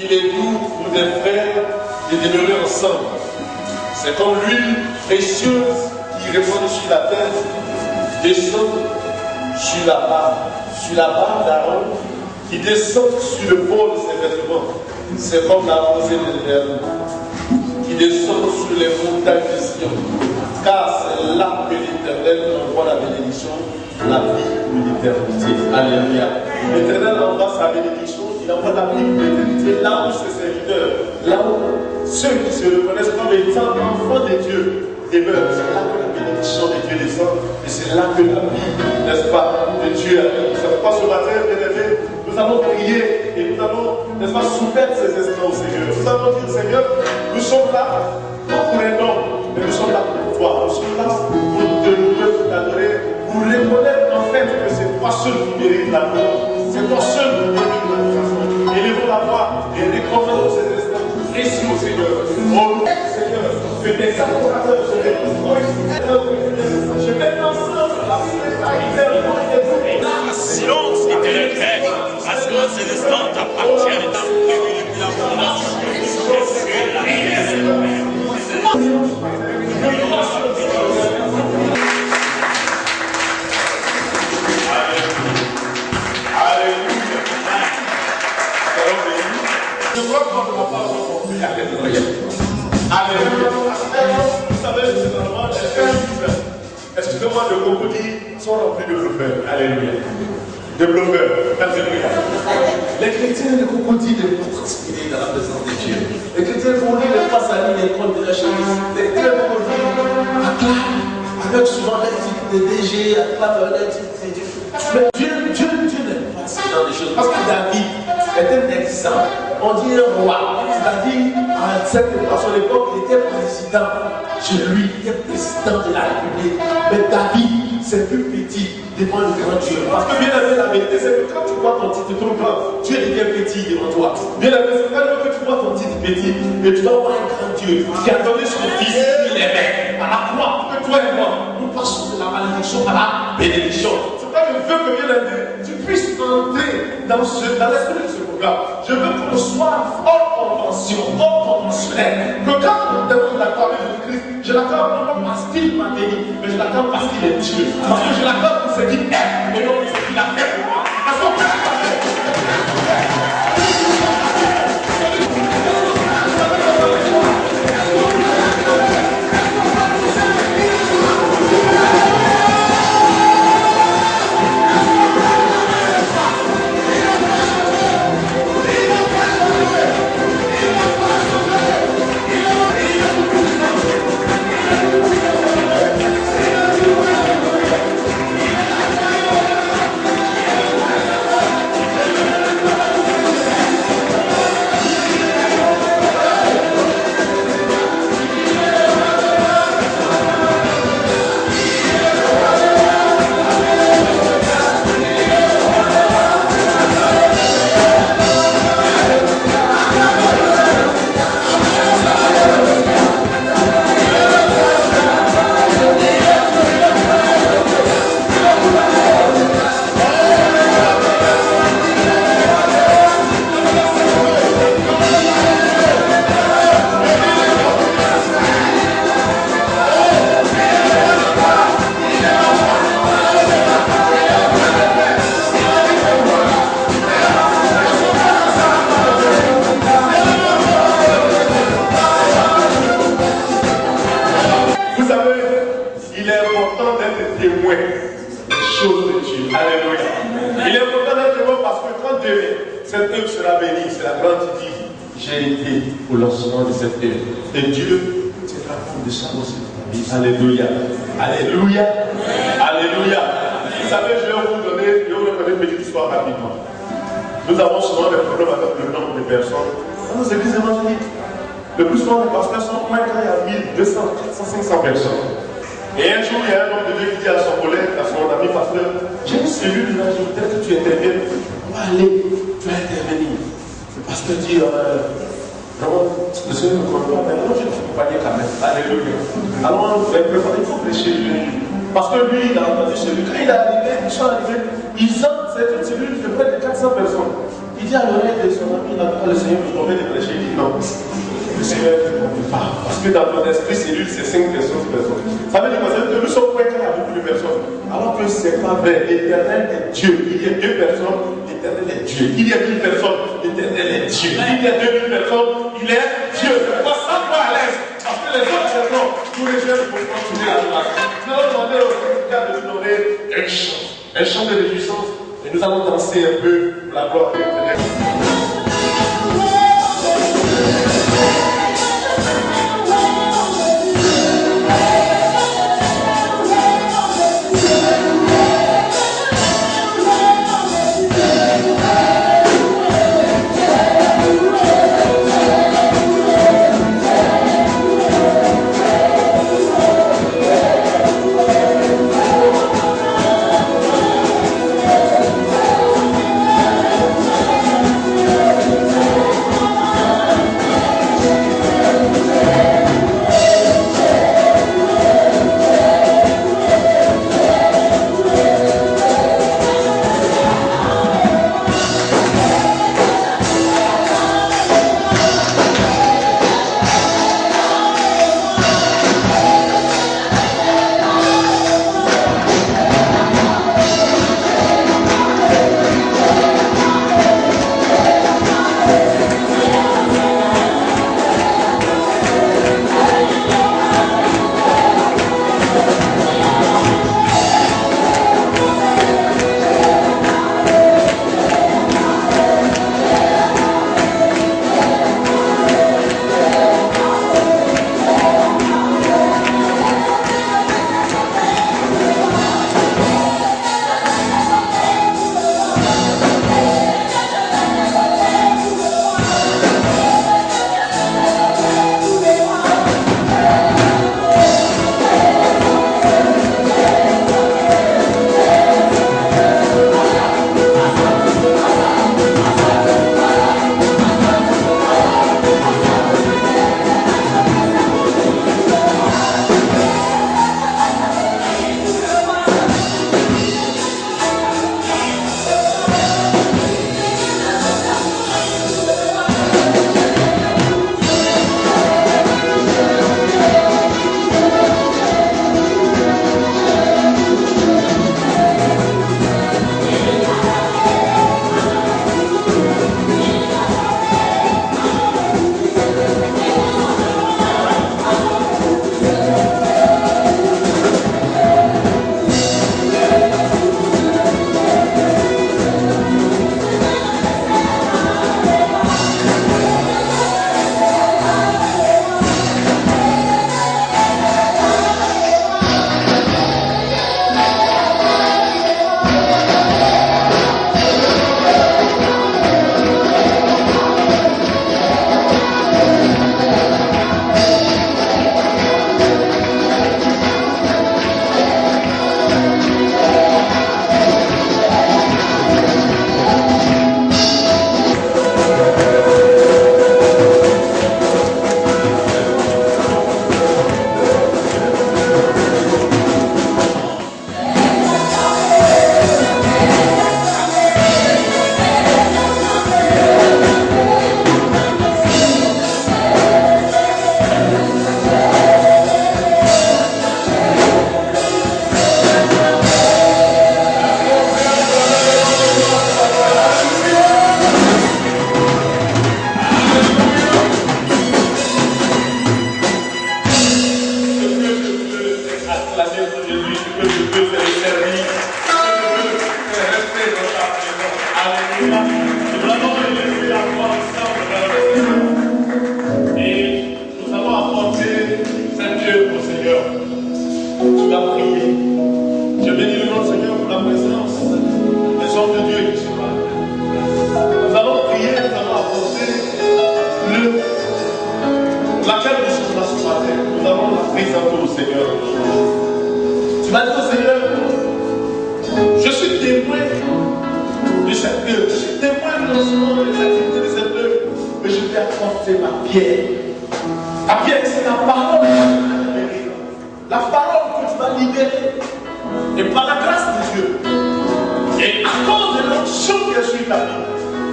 Il est doux pour des frères de demeurer ensemble. C'est comme l'huile précieuse qui répand sur la tête, descend sur la barbe d'Aaron, qui descend sur le bord de ses vêtements. C'est comme la rosée de l'Éternel, qui descend sur les montagnes de Sion. Car c'est là que l'Éternel envoie la bénédiction, la vie ou l'éternité. Alléluia. L'Éternel envoie sa bénédiction, il envoie la vie ou l'éternité là où ses serviteurs, là où ceux qui se reconnaissent comme étant enfants de Dieu demeurent. C'est là que la bénédiction de Dieu descend et c'est là que la vie, n'est-ce pas, de Dieu arrive. C'est pourquoi ce matin, bien aimé, nous allons prier et nous allons, n'est-ce pas, soumettre ces instants au Seigneur. Nous allons dire, Seigneur, nous sommes là, pas pour un homme, mais nous sommes là pour toi. Nous sommes là pour te louer, pour t'adorer, pour reconnaître en fait que c'est toi seul qui mérite la gloire. C'est toi seul qui mérite la gloire. Élevons la voix et recommandons ces instants précieux au Seigneur. Au nom du Seigneur, que des adorateurs se réunissent. Je mets ensemble la silence éternel Père, parce que ces instants t'appartiennent et t'ont prévu depuis la fondation. Je crois qu'on ne va pas rencontrer. Alléluia. Alléluia. Vous savez, généralement, excusez-moi, le crocodile sont remplis de bluffeurs. Alléluia. De bluffeurs. Alléluia. Les chrétiens, le crocodile ne vont pas transpirer dans la présence de Dieu. Les chrétiens vont lire les passes à l'île et prendre de la chemise. Les chrétiens vont lire avec souvent les types de DG, acclament les types de Dieu. Mais Dieu n'aime pas ce genre de choses. Parce que David est un exemple. On dit un roi. C'est-à-dire, à son époque, il était président. Chez lui, il était président de la République. Mais David, c'est plus petit devant le grand Dieu. Parce que bien aimé, la vérité, c'est que quand tu vois ton titre trop grand, Dieu devient petit devant toi. Bien aimé, c'est pas que tu vois ton titre petit, mais tu dois voir un grand Dieu qui a donné son fils, il aimait à la croix pour que toi et moi, nous passons de la malédiction à la bénédiction. C'est pas que je veux que bien aimé, tu puisses entrer dans l'esprit de ce programme. Je veux qu'on soit hors convention, hors conventionnel. Que quand on demande d'accorder de Christ, je l'accorde non pas parce qu'il m'a béni, mais je l'accorde parce qu'il est Dieu. Parce que je l'accorde pour ce qu'il aime, et non pour ce qu'il a fait pour moi. Parce qu'on peut pas faire. Alléluia. Alléluia. Alléluia. Vous savez, je vais vous donner une petite histoire rapidement. Nous avons souvent des problèmes avec le nombre de personnes dans nos églises évangéliques. Le plus souvent, les pasteurs sont moins quand il y a 1200, 400, 500 personnes. Et un jour, il y a un homme de Dieu qui dit à son collègue, à son ami pasteur, j'ai une cellule de l'âge, peut-être que tu interviens. On va aller, tu vas intervenir. Le pasteur dit, vraiment, le Seigneur ne connaît pas, mais non, je vais t'accompagner quand même. Alléluia. Alors, il faut prêcher lui. Parce que lui, il a entendu celui. Quand il est arrivé, ils sont arrivés, ils ont, c'est une cellule de près de 400 personnes. Il dit à l'oreille de son ami, le Seigneur me convient de prêcher. Il dit non. Le Seigneur ne convient pas. Parce que dans ton esprit, cellule, c'est 5 personnes, 6 personnes. Ça veut dire que nous sommes prêts à beaucoup de personnes. Alors que ce n'est pas vrai. L'Éternel est Dieu. Il y a 2 personnes, l'Éternel est Dieu. Il y a 1000 personnes, l'Éternel est Dieu. Il y a 2000 personnes, il est Dieu. Moi, ça me va à l'aise. Parce que les autres personnes, tous les jeunes vont continuer à adorer. Nous allons demander au Seigneur de nous donner un chant de réjouissance. Et nous allons danser un peu pour la gloire de l'Éternel.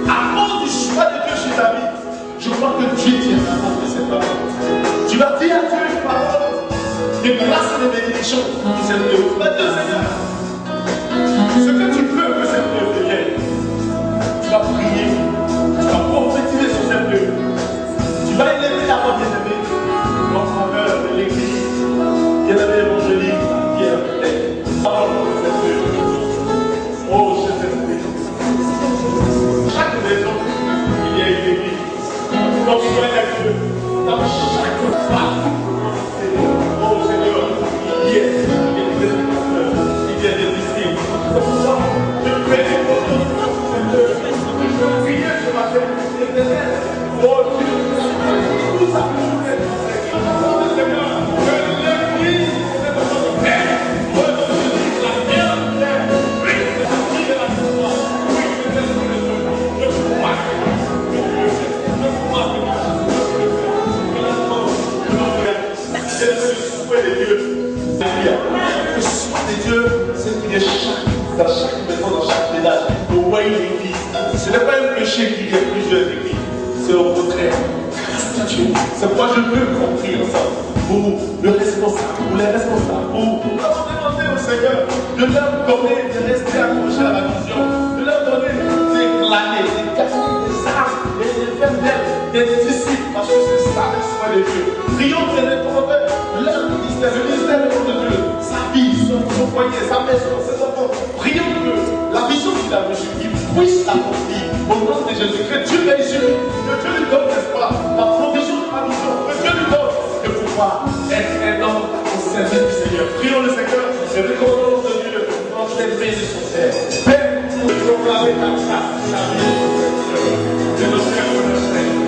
À cause du choix de Dieu chez ta vie, je crois que Dieu tiendra compte de cette parole. Tu vas dire à Dieu une parole de grâce et de bénédiction pour cette œuvre. Tu vas dire, Seigneur, ce que tu veux que cette œuvre devienne, tu vas prier, tu vas prophétiser sur cette œuvre. Tu vas élever la voix bien-aimée en faveur de l'Église, bien-aimé évangélique, Pierre. Parole de cette œuvre. Oh, je t'aime. Chaque maison, il y a une église. Dans soin Dieu, dans chaque pas. Oh Seigneur, il y a des prédicateurs, il y a des disciples. C'est pour ça que je fais des photos de je veux prier ce matin. Oh Dieu, tout ça que je fais. Seigneur, que l'église est notre Père. Oh Dieu, la terre, oui, c'est la vie de la foi. Oui, c'est le je crois. C'est le souhait de Dieu. Le souhait de Dieu, c'est qu'il y ait dans chaque maison, dans chaque ménage, au moins une église. Ce n'est pas un péché qu'il y ait plusieurs églises. C'est au contraire. Grâce à Dieu. C'est pourquoi je veux qu'on prie ensemble. Pour le responsable, pour les responsables, pour demander au Seigneur de leur donner, de rester accrochés à la vision, de leur donner des glaner, des casser, des armes, et de faire d'elles des disciples, parce que c'est ça le souhait de Dieu. Prions pour les prophètes, leur ministère, le ministère de Dieu, sa vie, son foyer, sa maison, ses enfants. Prions que la vision qu'il a reçue, il puisse l'accomplir au nom de Jésus-Christ. Dieu réussit, que Dieu lui donne, n'est-ce pas, la provision de la vision, que Dieu lui donne de pouvoir être un homme au service du Seigneur. Prions le Seigneur et recommandons de Dieu dans cette paix de son Père. Père, nous proclamer ta grâce, la vie de notre Père, de notre Seigneur.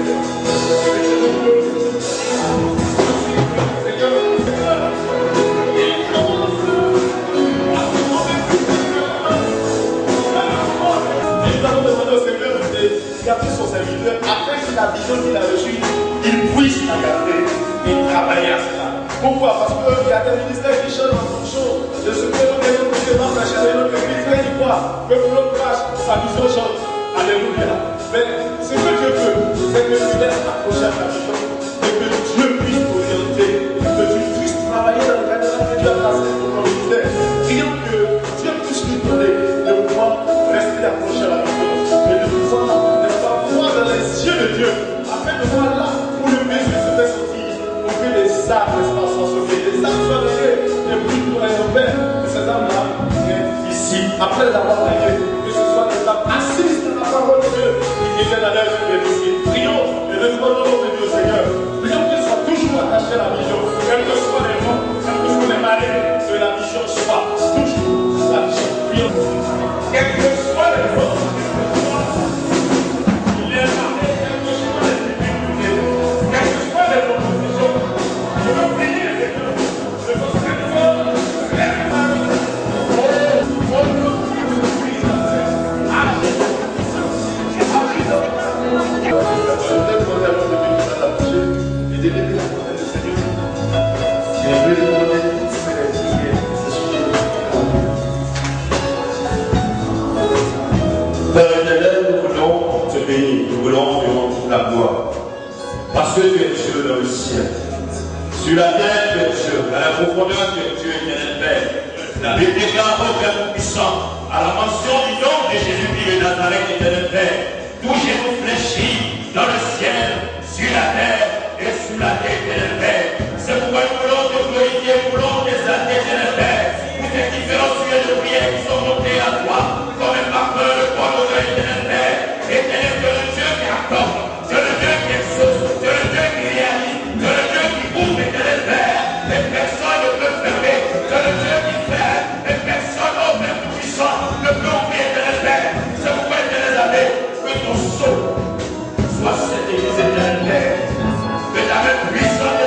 Garder son serviteur afin que la vision qu'il a reçue, il puisse la garder et travailler à cela. Pourquoi? Parce qu'il y a des ministères qui changent en fonction de ce que l'on est dans la chair de notre église. Il croit que l'autre crache, sa vision change. Alléluia. Mais ce que Dieu veut, c'est que tu laisses accrocher à ta vision et que Dieu puisse t'orienter, que tu puisses travailler dans le cadre que Dieu a placé pour ton ministère. Prions que Dieu puisse nous donner de pouvoir rester accroché à la vision et de pouvoir dans les yeux de Dieu, afin de voir là où le Jésus se fait sortir, pour que les âmes restent sans sauver, les âmes soient réglées, et puis pour les Père, que ces âmes-là viennent ici, après l'avoir réglé, que ce soit des âmes assises dans la parole de Dieu, qui viennent à l'œuvre de ici. Prions et demandons au nom de Dieu, Seigneur. Prions qu'ils soient toujours attachés à la vision, quels que soient les vents, quels que soient les marées, que la vision soit toujours la vision. Prions, quels que soient les vents. Nous voulons vraiment la gloire. Parce que tu es Dieu dans le ciel. Sur la terre, tu es Dieu. Dans la profondeur, tu es Dieu éternel Père. La Bible déclare au Père Tout-Puissant, à la mention du nom de Jésus-Christ de Nazareth, éternel Père, tout genou fléchit dans le ciel, sur la terre et sous la terre, éternel Père. C'est pourquoi nous voulons te glorifier, nous voulons t'exalter, éternel Père, pour tes différents sujets de prière qui sont montés à toi, comme un parfum de toi, mon Dieu, éternel Père. Éternel, tu es le Dieu qui accorde, tu es le Dieu qui exauce, tu es le Dieu qui réalise, tu es le Dieu qui ouvre, éternel Père. Et personne ne peut fermer, tu es le Dieu qui fait, et personne, ô Père Tout-Puissant, ne peut ouvrir, éternel Père. C'est pourquoi, éternel Abbé, que ton sceau soit cette église, éternel Père. Que ta main puissante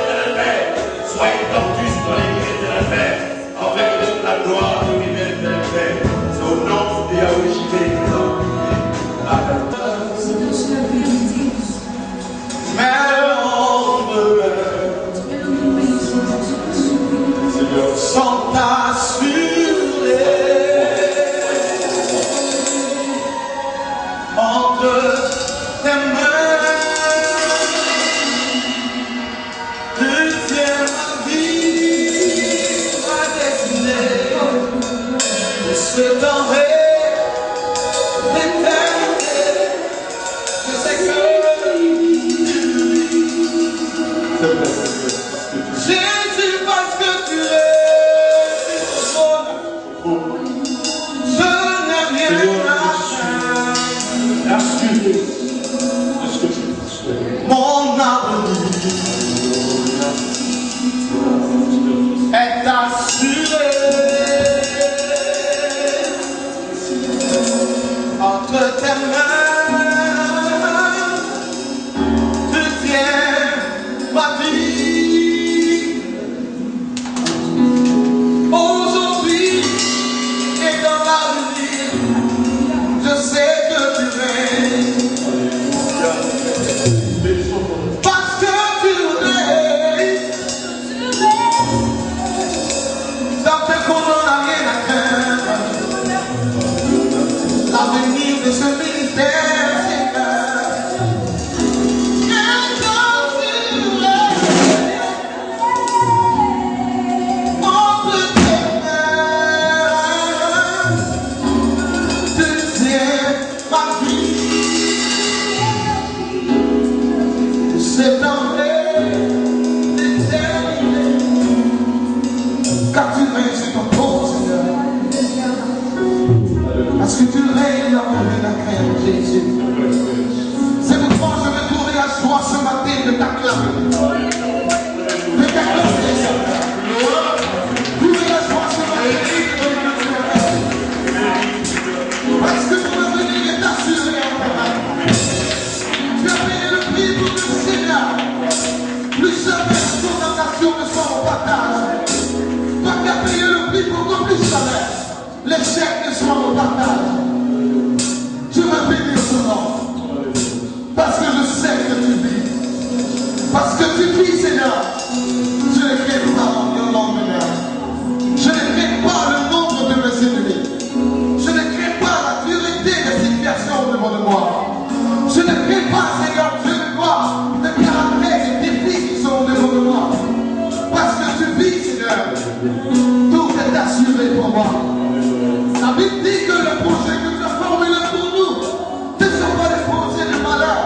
ce matin de t'acclamer. De t'acclamer, Seigneur. Vous laisse-moi ce matin de t'acclamer. Parce que mon avenir est assuré en ta main. Tu as payé le prix pour le Seigneur. Plus jamais la condamnation ne soit mon partage. Toi qui as payé le prix pour que plus jamais l'échec ne soit mon partage. Je vais bénir ton nom. Parce que je sais que tu vis. Parce que tu vis, Seigneur. Je ne crains pas le lendemain. Je ne crains pas le nombre de mes ennemis. Je ne crains pas la dureté des situations devant de moi. Je ne crains pas, Seigneur, Dieu de gloire, de caractère et des défis qui sont devant de moi. Parce que tu vis, Seigneur. Tout est assuré pour moi. La Bible dit que le projet que tu as formulé pour nous ne sont pas des projets de malheur,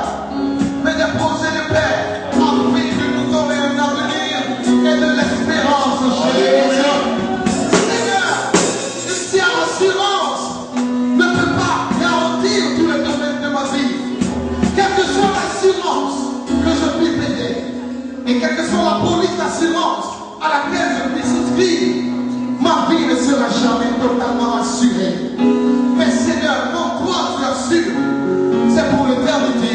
mais des projets de paix, afin de nous donner un avenir et de l'espérance chez les gens. Seigneur, une telle assurance ne peut pas garantir tous les domaines de ma vie. Quelle que soit l'assurance que je puis payer, et quelle que soit la police d'assurance à laquelle je puis souscrire, ma vie ne sera jamais totalement assurée. Mais Seigneur, quand toi tu assures, c'est pour l'éternité.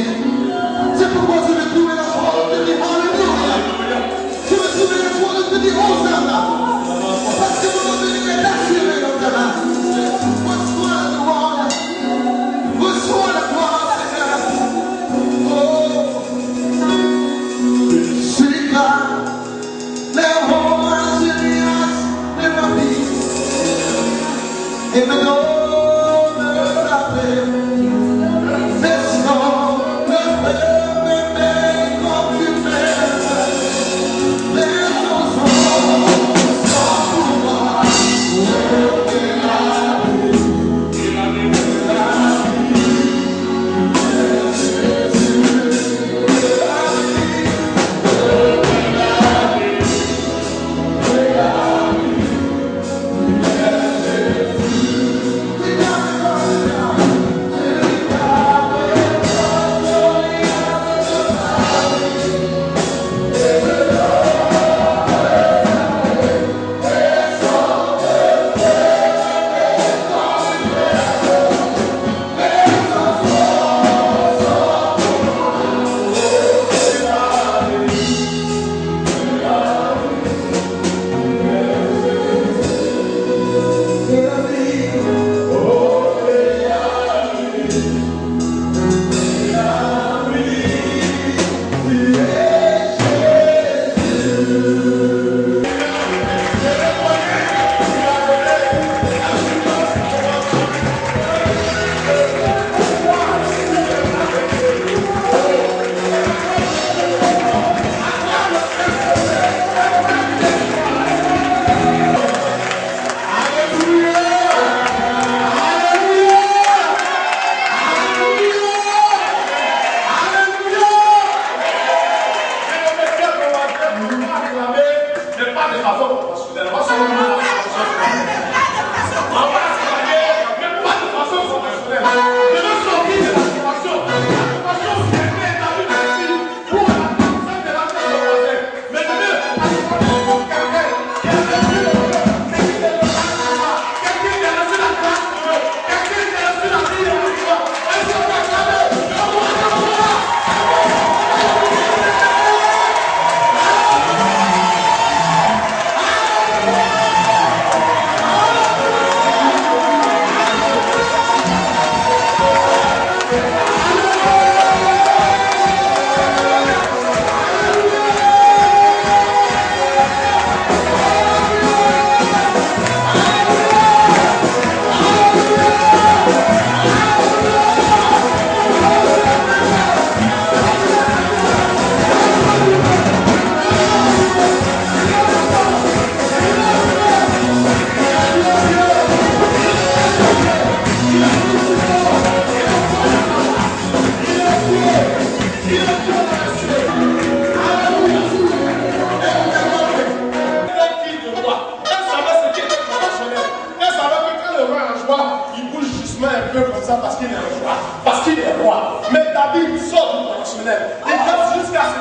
C'est pourquoi je vais trouver la joie de te dire Alléluia. Je vais trouver la joie de te dire Hosanna. Parce que mon avenir est assuré dans ta main. Reçois la gloire. Reçois la gloire, Seigneur. Oh, je déclare les rois géniales de ma vie. Et me donne la paix. Laisse-moi me faire m'aimer comme tu m'aimes. Les choses sont pour moi. Oh, et la vie.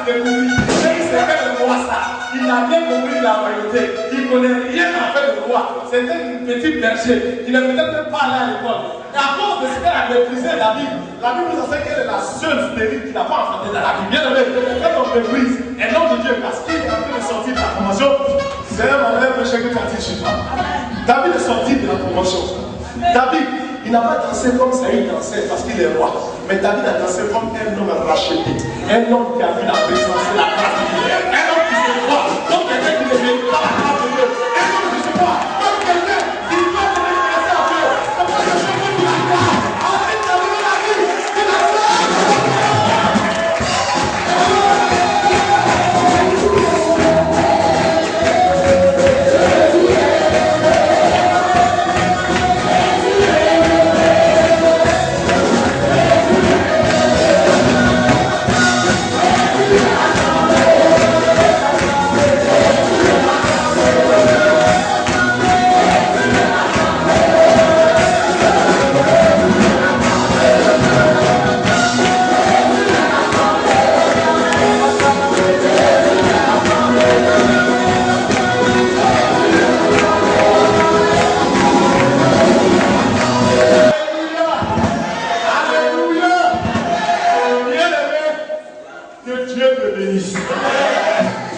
découvrir. C'est quel roi ça? Il n'a bien compris la vérité. Il ne connaît rien à faire de roi. C'était une petite berger. Il ne peut-être même pas aller à l'école. Et à cause de ce qu'elle a méprisé la Bible nous enseigne qu'elle est la seule spirite qui n'a pas enfanté dans la Bible. Bien aimé, quand on méprise un homme de Dieu parce qu'il est en train de sortir de la promotion, c'est un moment péché que tu as dit chez toi. David est sorti de la promotion. David, il n'a pas dansé comme Saïd dansait parce qu'il est roi. Mais David a dansé comme un homme racheté. Un homme qui a vu la présence et la grâce de Dieu. Un homme qui se croit. Donc quelqu'un qui ne vient pas la grâce de Dieu. Un homme qui se croit. Comme quelqu'un qui doit se déplacer à Dieu. C'est pas que je veux vous la croire. Ensuite, David a dit,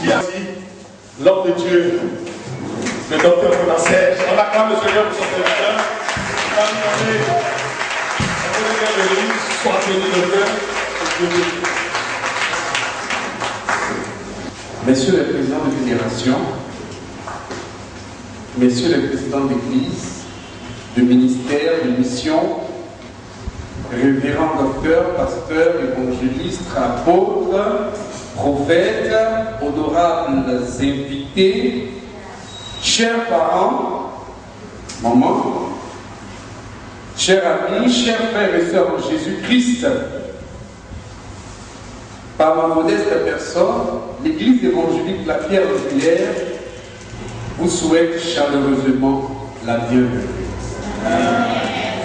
il a fait. L'homme de Dieu, le docteur Bonassès, on acclame le Seigneur pour son serviteur. Sois béni, docteur. Messieurs les présidents de fédération, messieurs les présidents d'église, de ministère, de mission, révérends docteurs, pasteurs, évangélistes, apôtres, prophètes, honorables invités, chers parents, mamans, chers amis, chers frères et sœurs en Jésus-Christ, par ma modeste personne, l'Église évangélique La Pierre Angulaire vous souhaite chaleureusement la bienvenue.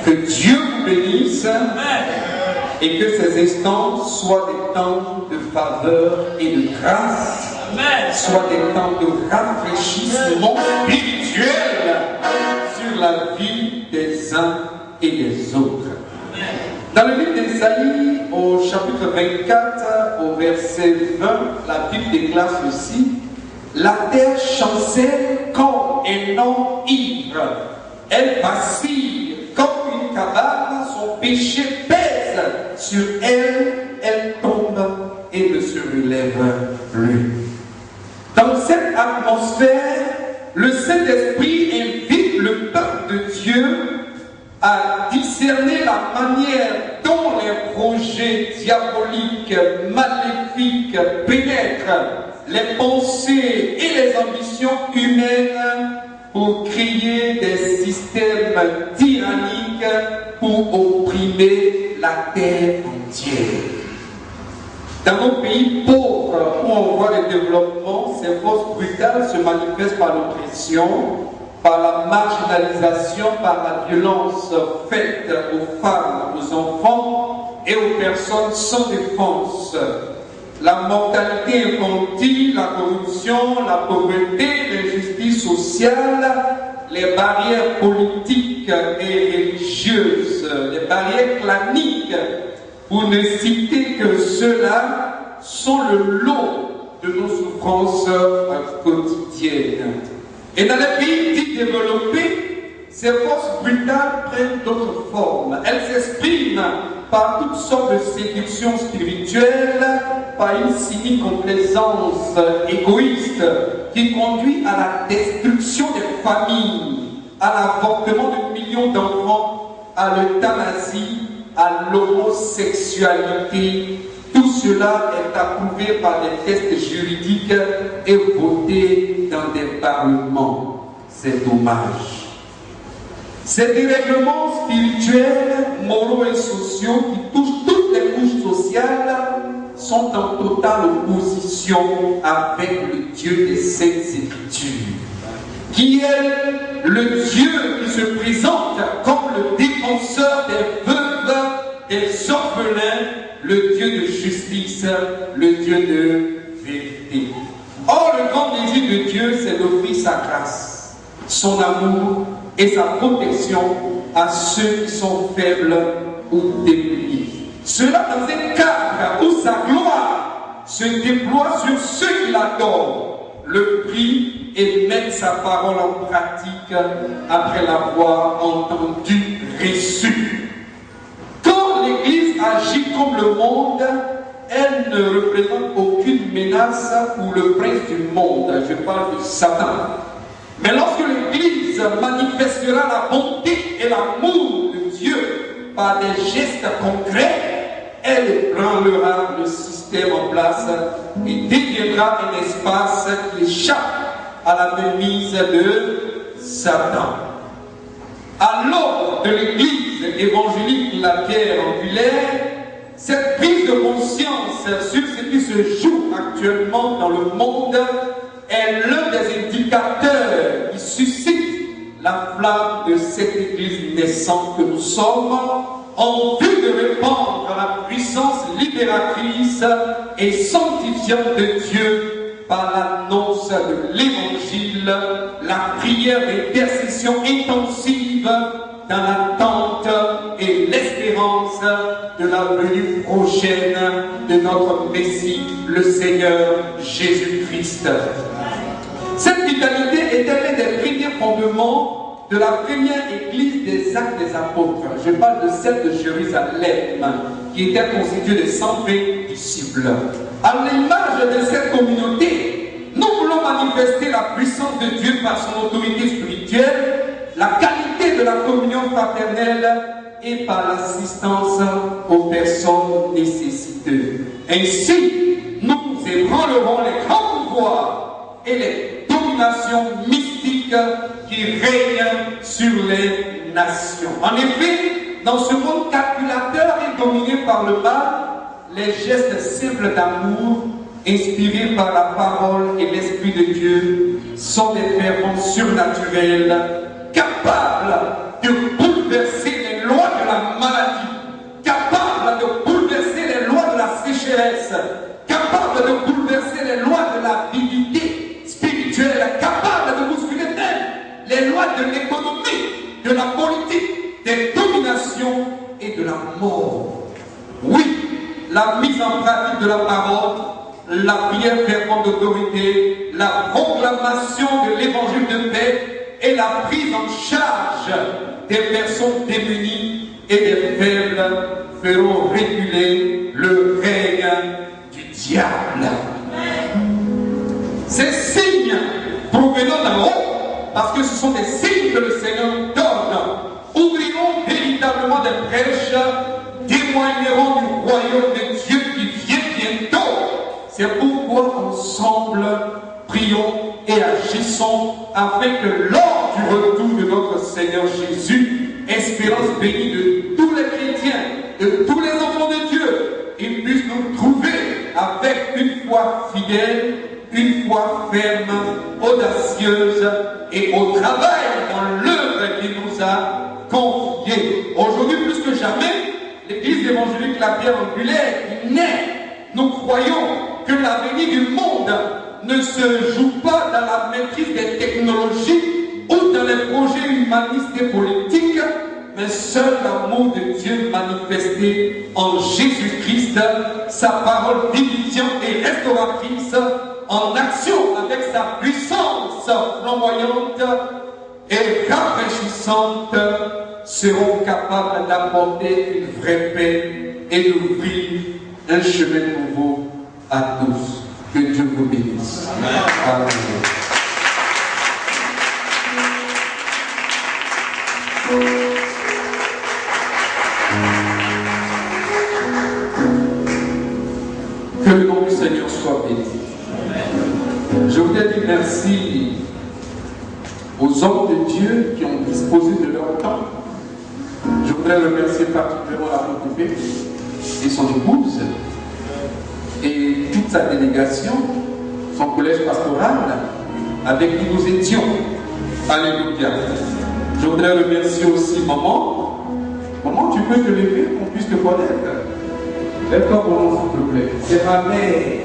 Que Dieu vous bénisse et que ces instants soient des temps de faveur et de grâce, soient des temps de rafraîchissement spirituel sur la vie des uns et des autres. Dans le livre d'Ésaïe, au chapitre 24, au verset 20, la Bible déclare ceci: la terre chancelle comme un homme ivre, elle vacille comme une cabane, son péché pèse sur elle, elle tombe et ne se relève plus. Dans cette atmosphère, le Saint-Esprit invite le peuple de Dieu à discerner la manière dont les projets diaboliques, maléfiques pénètrent les pensées et les ambitions humaines pour créer des systèmes tyranniques pour opprimer la terre entière. Dans nos pays pauvres où on voit le développement, ces forces brutales se manifestent par l'oppression, par la marginalisation, par la violence faite aux femmes, aux enfants et aux personnes sans défense. La mortalité infantile, la corruption, la pauvreté, l'injustice sociale, les barrières politiques et religieuses, les barrières claniques, pour ne citer que ceux-là, sont le lot de nos souffrances quotidiennes. Et dans les pays dits développés, ces forces brutales prennent d'autres formes. Elles s'expriment par toutes sortes de séductions spirituelles, par une cynique complaisance égoïste qui conduit à la destruction des familles, à l'avortement de millions d'enfants, à l'euthanasie, à l'homosexualité. Tout cela est approuvé par des tests juridiques et voté dans des parlements. C'est dommage. Ces dérèglements spirituels, moraux et sociaux qui touchent toutes les couches sociales sont en totale opposition avec le Dieu des Saintes Écritures, qui est le Dieu qui se présente comme le défenseur des veuves, des orphelins, le Dieu de justice, le Dieu de vérité. Or, le grand désir de Dieu, c'est d'offrir sa grâce, son amour et sa protection à ceux qui sont faibles ou démunis. Cela dans un cadre où sa gloire se déploie sur ceux qui l'adorent, le prient et mettent sa parole en pratique après l'avoir entendue, reçue. Quand l'Église agit comme le monde, elle ne représente aucune menace pour le prince du monde. Je parle de Satan. Mais lorsque l'Église manifestera la bonté et l'amour de Dieu par des gestes concrets, elle branlera le système en place et deviendra un espace qui échappe à la mainmise de Satan. À l'ordre de l'Église évangélique La Pierre Angulaire, cette prise de conscience sur ce qui se joue actuellement dans le monde est l'un des indicateurs qui suscite la flamme de cette Église naissante que nous sommes en vue de répandre la puissance libératrice et sanctifiante de Dieu par l'annonce de l'Évangile, la prière d'intercession intensive dans l'attente et l'espérance de la venue prochaine de notre Messie, le Seigneur Jésus-Christ. Cette vitalité était l'un des premiers fondements de la première église des Actes des Apôtres. Je parle de celle de Jérusalem, qui était constituée de 120 disciples. À l'image de cette communauté, nous voulons manifester la puissance de Dieu par son autorité spirituelle, la qualité de la communion fraternelle et par l'assistance aux personnes nécessiteuses. Ainsi, nous ébranlerons les grands pouvoirs et les dominations mystiques qui règnent sur les nations. En effet, dans ce monde calculateur et dominé par le mal, les gestes simples d'amour, inspirés par la parole et l'Esprit de Dieu, sont des ferments surnaturels, capables de bouleverser les lois de la maladie, capables de bouleverser les lois de la sécheresse, capables de bouleverser les lois de l'avidité spirituelle, capables de bousculer même les lois de l'économie, de la politique, des dominations et de la mort. Oui, la mise en pratique de la parole, la prière fervente d'autorité, la proclamation de l'évangile de paix et la prise en charge des personnes démunies et des faibles feront reculer le règne du diable. Ces signes provenant d'en haut, parce que ce sont des signes que le Seigneur nous donne, ouvriront véritablement des brèches, témoigneront du royaume de Dieu qui vient bientôt. C'est pourquoi ensemble, prions et agissons afin que lors du retour de notre Seigneur Jésus, espérance bénie de tous les chrétiens, de tous les enfants de Dieu, ils puissent nous trouver avec une foi fidèle, une foi ferme, audacieuse et au travail dans l'œuvre qu'il nous a confiée. Aujourd'hui, plus que jamais, l'Église évangélique La Pierre Angulaire qui naît, nous croyons que l'avenir du monde ne se joue pas dans la maîtrise des technologies ou dans les projets humanistes et politiques, mais seul l'amour de Dieu manifesté en Jésus-Christ, sa parole vivifiante et restauratrice, en action avec sa puissance flamboyante et rafraîchissante, seront capables d'apporter une vraie paix et d'ouvrir un chemin nouveau à tous. Que Dieu vous bénisse. Amen. Que le nom du Seigneur soit béni. Je voudrais dire merci aux hommes de Dieu qui ont disposé de leur temps. Je voudrais remercier particulièrement la République et son épouse et toute sa délégation, son collège pastoral avec qui nous étions. Alléluia. Je voudrais remercier aussi maman. Maman, tu peux te lever, qu'on puisse te connaître. Lève-toi pour nous, s'il te plaît. C'est ma mère.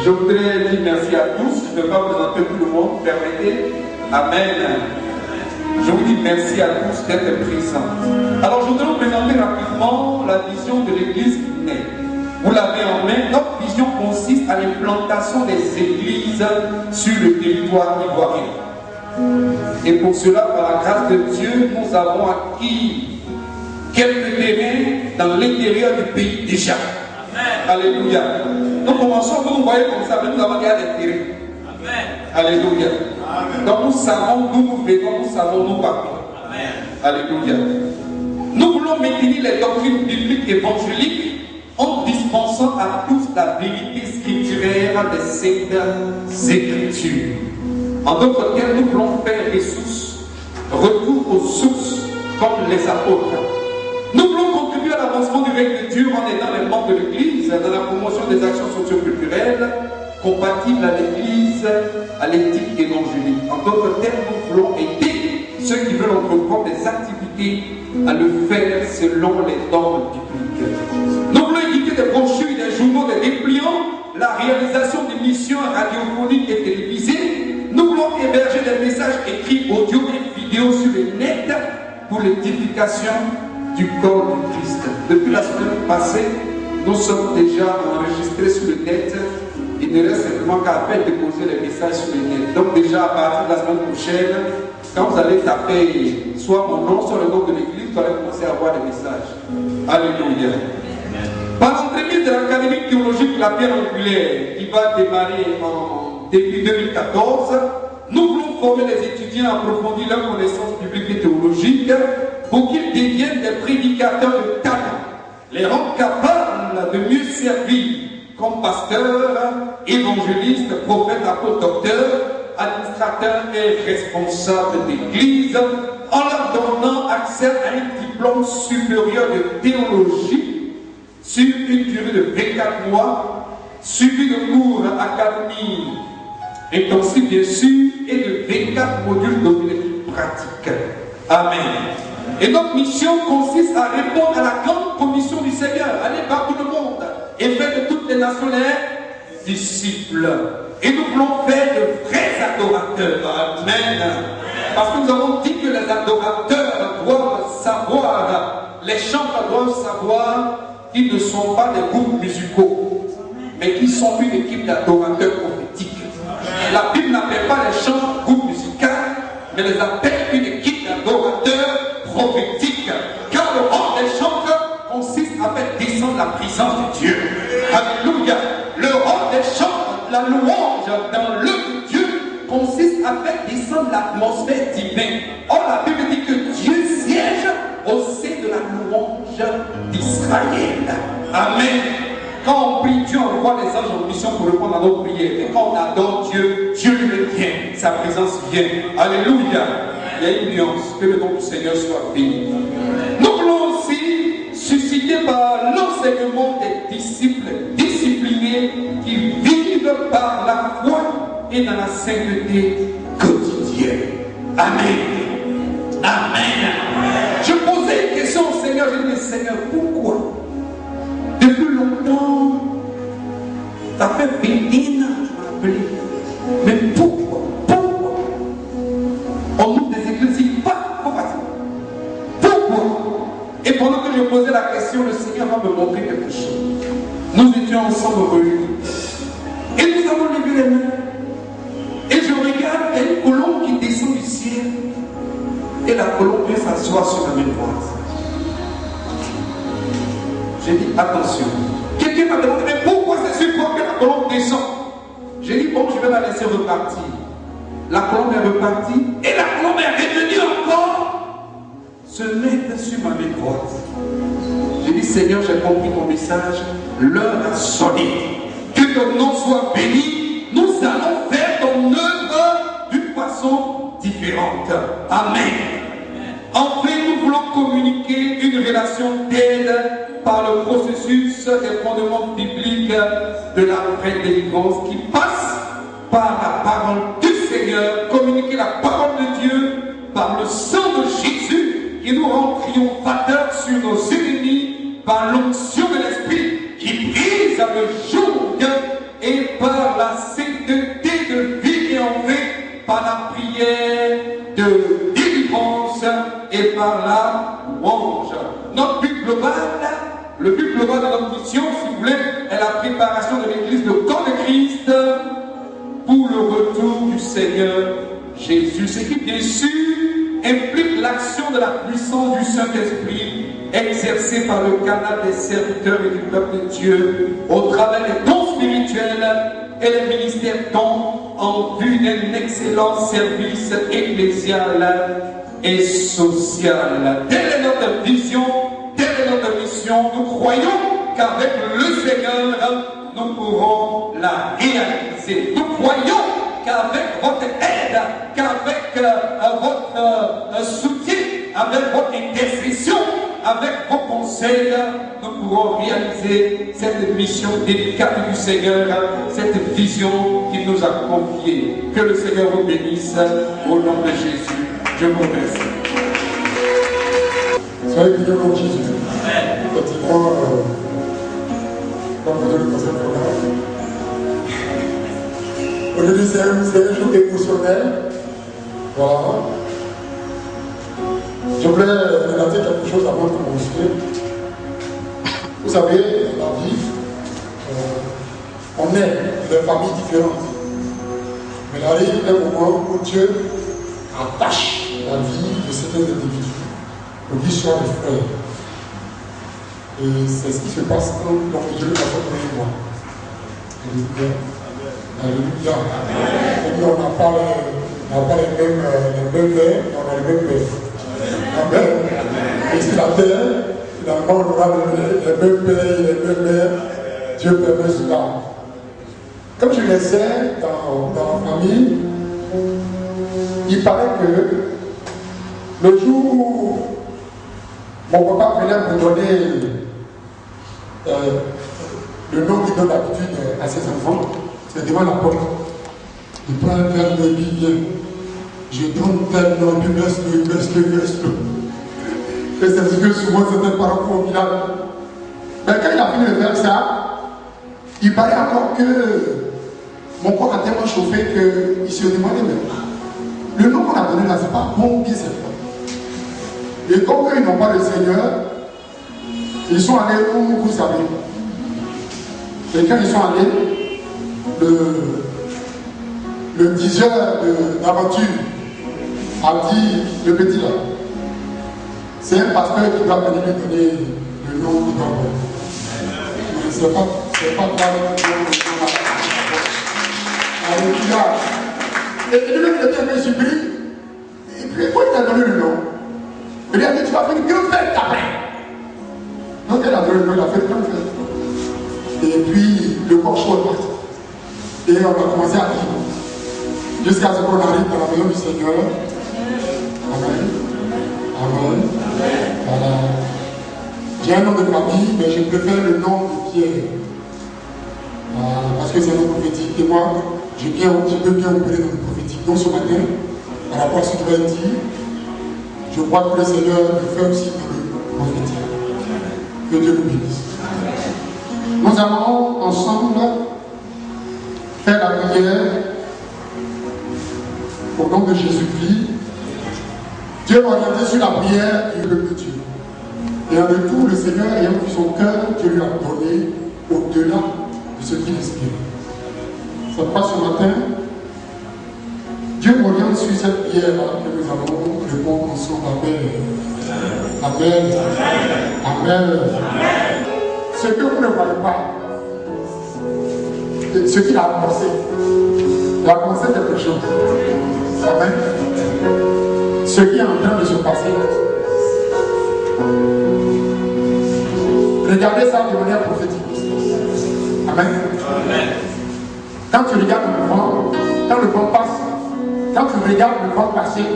Je voudrais dire merci à tous. Je ne vais pas présenter tout le monde. Permettez. Amen. Je vous dis merci à tous d'être présents. Alors je voudrais vous présenter rapidement la vision de l'église qui naît. Vous l'avez en main. Notre vision consiste à l'implantation des églises sur le territoire ivoirien. Et pour cela, par la grâce de Dieu, nous avons acquis quelques terrains dans l'intérieur du pays déjà. Amen. Alléluia. Nous commençons, vous nous voyez comme ça, mais nous avons déjà des terrains. Amen. Alléluia. Amen. Donc nous savons d'où nous venons, nous savons nous partons. Amen. Alléluia. Nous voulons maintenir les doctrines bibliques évangéliques en dispensant à tous la vérité scripturaire des saintes écritures. En d'autres termes, nous voulons faire ressources, retour aux sources comme les apôtres. Nous voulons contribuer à l'avancement du règne de Dieu en aidant les membres de l'Église dans la promotion des actions socio-culturelles compatibles à l'Église, à l'éthique évangélique. En d'autres termes, nous voulons aider ceux qui veulent entreprendre des activités à le faire selon les normes bibliques. Nous voulons éditer des brochures, des journaux, des dépliants, la réalisation d'émissions radiophoniques et télévisées. Nous voulons héberger des messages écrits, audio et vidéo sur le net pour l'édification du corps du Christ. Depuis la semaine passée, nous sommes déjà enregistrés sur le net. Il ne reste simplement qu'à faire déposer les messages sur le net. Donc déjà à partir de la semaine prochaine, quand vous allez taper soit mon nom, soit le nom de l'église, vous allez commencer à voir des messages. Alléluia. Par l'entremise de l'Académie théologique La Pierre Angulaire, qui va démarrer en début 2014, nous voulons former les étudiants à approfondir leurs connaissances bibliques et théologiques pour qu'ils deviennent des prédicateurs de talent, les rendre capables de mieux servir comme pasteurs, évangélistes, prophètes, apôtres, docteurs, administrateurs et responsables d'église, en leur donnant accès à un diplôme supérieur de théologie sur une durée de 24 mois, suivi de cours académiques intensifs bien sûr, et de 24 modules d'obédience pratique. Amen. Et notre mission consiste à répondre à la grande commission du Seigneur, aller partout le monde et faire de toutes les nations les disciples. Et nous voulons faire de vrais adorateurs. Amen. Parce que nous avons dit que les adorateurs doivent savoir, les chanteurs doivent savoir qu'ils ne sont pas des groupes musicaux, mais qu'ils sont une équipe d'adorateurs prophétiques. La Bible n'appelle pas les chants groupes musicaux, mais les appelle une équipe d'adorateurs prophétiques. Car le rôle des chanteurs consiste à faire descendre la présence de Dieu. Alléluia. Le rôle des chants, la louange dans l'œuvre de Dieu consiste à faire descendre l'atmosphère divine. Or la Bible dit que Dieu siège au sein de la louange d'Israël. Amen. Quand on prie, Dieu envoie les anges en mission pour répondre à nos prières. Et quand on adore Dieu, Dieu lui vient, sa présence vient. Alléluia. Il y a une nuance. Que le nom du Seigneur soit béni. Nous voulons aussi susciter par l'enseignement des disciples disciplinés qui vivent par la foi et dans la sainteté quotidienne. Amen. Amen. Je posais une question au Seigneur. Je dis, Seigneur, pourquoi depuis longtemps, ça fait 21 ans, je me rappelle. Mais pourquoi on ouvre des églises, il pas pourquoi? Et pendant que je posais la question, le Seigneur va me montrer quelque chose. Nous étions ensemble réunis. Et nous avons levé les mains. Et je regarde, il y a une colombe qui descend du ciel. Et la colombe vient s'asseoir sur la main droite. J'ai dit, attention. Quelqu'un m'a demandé, mais pourquoi c'est sur toi que la colombe descend? J'ai dit, bon, je vais la laisser repartir. La colombe est repartie et la colombe est revenue encore se mettre sur ma main droite. J'ai dit, Seigneur, j'ai compris ton message. L'heure a sonné. Que ton nom soit béni. Nous allons faire ton œuvre d'une façon différente. Amen. Enfin, nous voulons communiquer une relation d'aide par le processus des fondements bibliques de la vraie délivrance qui passe par la parole du Seigneur, communiquer la parole de Dieu par le sang de Jésus qui nous rend triomphateurs sur nos ennemis par l'onction de l'Esprit qui brise le joug et par la sainteté de vie et en fait par la prière de délivrance et par la louange. Notre but global, le but global de notre mission, si vous voulez, est la préparation de l'Église de corps de Christ pour le retour du Seigneur Jésus. Ce qui, bien sûr, implique l'action de la puissance du Saint-Esprit exercée par le canal des serviteurs et du peuple de Dieu au travers des dons spirituels et les ministères dons en vue d'un excellent service ecclésial et social. Telle est notre vision, telle est notre mission. Nous croyons qu'avec le Seigneur, nous pourrons la réaliser. Nous croyons qu'avec votre aide, qu'avec votre soutien, avec votre intercession, avec vos conseils, nous pourrons réaliser cette mission délicate du Seigneur, cette vision qu'il nous a confiée. Que le Seigneur vous bénisse au nom de Jésus. Je vous remercie. Soyez bénis au nom de Jésus. Effectivement, comme vous avez dans cette programme, aujourd'hui c'est un jour émotionnel. Voilà. Je voulais relater quelque chose avant de commencer. Vous savez, la vie, on est de familles différentes. Mais il arrive un moment où Dieu attache la vie de certains individus, le vie soit des frères. Et c'est ce qui se passe quand Dieu a fait moi. Alléluia. Alléluia. Et nous, on n'a pas les mêmes pères, on a les mêmes pères. Amen. Et sur la terre, finalement, on aura les mêmes pères, les mêmes mères. Dieu permet cela. Comme je le sais, dans la famille, il paraît que le jour où mon papa venait me donner le nom qu'il donne d'habitude à ses enfants, c'est devant la porte. Il prend un verre de billet. Je donne tel nom, il reste. Et c'est ce que souvent certains parents font au village. Mais quand il a fini de faire ça, il paraît encore que mon corps a tellement chauffé qu'il se demandait mais le nom qu'on a donné là, c'est pas bon bien cette fois. Et comme eux, ils n'ont pas le Seigneur, ils sont allés où vous savez. Et quand ils sont allés, le diseur d'aventure a dit, le petit là, c'est un pasteur qui doit venir lui donner le nom du nom. C'est pas toi le nom. Alléluia. Et lui-même, il était un peu surpris. Et puis, quand il a donné le nom, il a dit, tu vas faire une grande fête après. Donc, il a donné le nom, il a fait une grande fête. Et puis, le corps chaud est parti. Et on a commencé à vivre. Jusqu'à ce qu'on arrive dans la maison du Seigneur. Amen. Amen. Voilà. J'ai un nom de famille, mais je préfère le nom de Pierre. Parce que c'est un nom prophétique. Et moi, je peux bien opérer dans le prophétique. Donc ce matin, par rapport à ce qu'il a dit, je crois que le Seigneur le fait aussi dans le prophétique. Que Dieu nous bénisse. Nous allons ensemble faire la prière au nom de Jésus-Christ. Dieu m'a orienté sur la prière du peuple de Dieu. Et en retour, le Seigneur ayant vu son cœur, Dieu lui a donné au-delà de ce qu'il espérait. Ça passe ce matin. Dieu m'oriente sur cette prière-là que nous allons répondre ensemble. Amen. Amen. Amen. Ce que vous ne voyez pas, ce qu'il a annoncé, il a annoncé quelque chose. Amen. Ce qui est en train de se passer. Regardez ça de manière prophétique. Amen. Amen. Quand tu regardes le vent, quand le vent passe, quand tu regardes le vent passer,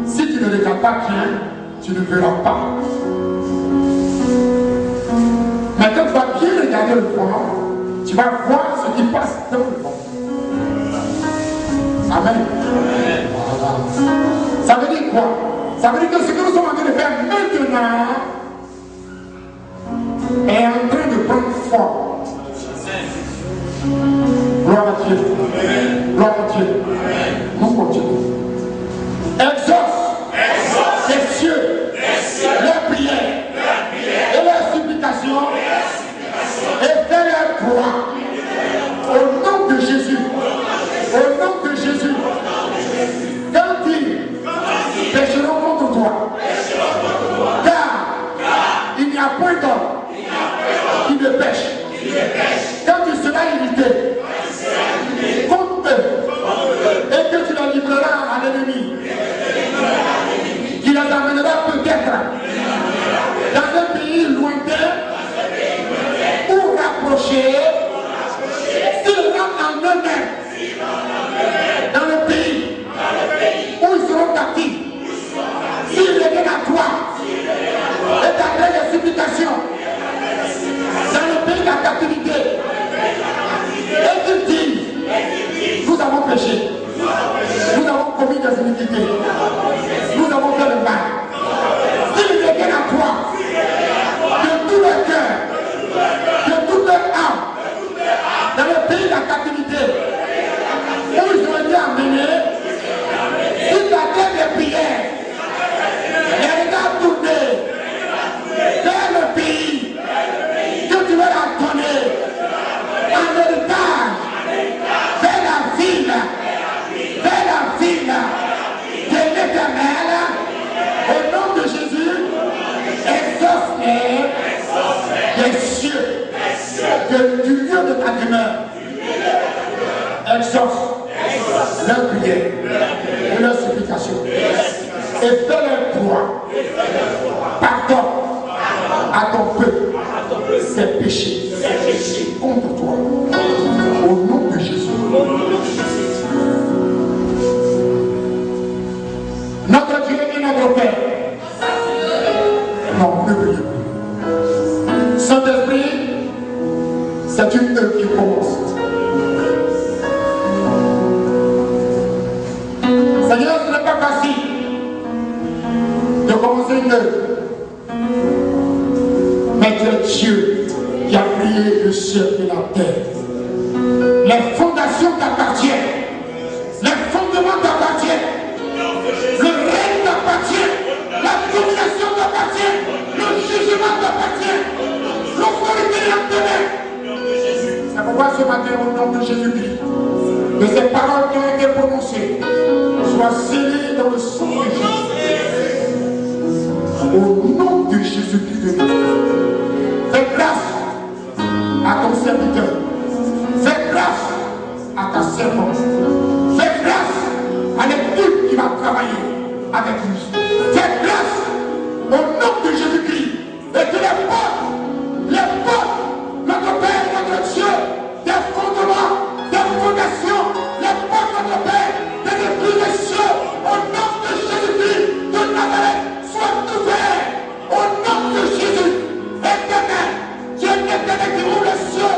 si tu ne regardes pas bien, tu ne verras pas. Mais quand tu vas bien regarder le vent, tu vas voir ce qui passe dans le vent. Amen. Voilà. Ça veut dire quoi? Ça veut dire que ce que nous sommes en train de faire maintenant est en train de prendre forme. Gloire à Dieu. Gloire à Dieu. Nous continuons. Exauce les cieux, leurs prières et leurs supplications et fais leur croix. Au nom de Jésus. Au nom de Jésus. Quand ils pécheront contre toi. Car il n'y a point d'homme qui ne pêche. Quand tu seras irrité contre eux et que tu les livreras à l'ennemi, qui les amènera peut-être dans un pays lointain ou rapproché, s'ils rentrent en eux-mêmes dans le pays où ils seront captifs, s'ils reviennent à toi et t'adressent des supplications dans le pays de la captivité et qu'ils disent nous avons péché, nous avons commis des iniquités, nous avons fait le mal, s'ils reviennent à toi de tout leur cœur, de toute leur âme dans le pays de la captivité où ils ont été amenés, s'ils t'adressent des prières, les regards tournés vers le pays que tu leur as donné en héritage, vers la ville de l'Éternel, au nom de Jésus, exauce-les des cieux, du lieu de ta demeure. Exauce leurs prières et leurs supplications et fais leur croix. Pardonne à ton peuple ses péchés contre toi. Au nom de Jésus. Notre Dieu et notre Père. Non, ne priez plus. Saint-Esprit, c'est une œuvre qui commence. Seigneur, ce n'est pas facile de commencer une œuvre. Mais tu es Dieu qui a créé le ciel et la terre. Les fondations t'appartiennent. Les fondements t'appartiennent. Le règne t'appartient. La domination t'appartient. Le jugement t'appartient. L'autorité est tenue. C'est pourquoi ce matin, au nom de Jésus-Christ, de ces paroles qui ont été prononcées, soient scellées dans le sang de Jésus. Au nom de Jésus-Christ de Nazareth, fais grâce à ton serviteur. Fais grâce à ta servante. Fais grâce à l'équipe qui va travailler avec lui. Fais grâce au nom de Jésus-Christ et que les portes, notre Père, notre Dieu, des fondements, des fondations, les portes, notre Père, des églises des cieux, au nom de Jésus-Christ de Nazareth, soient ouverts. Au nom de Jésus, éternel, Dieu éternel qui ouvre les cieux,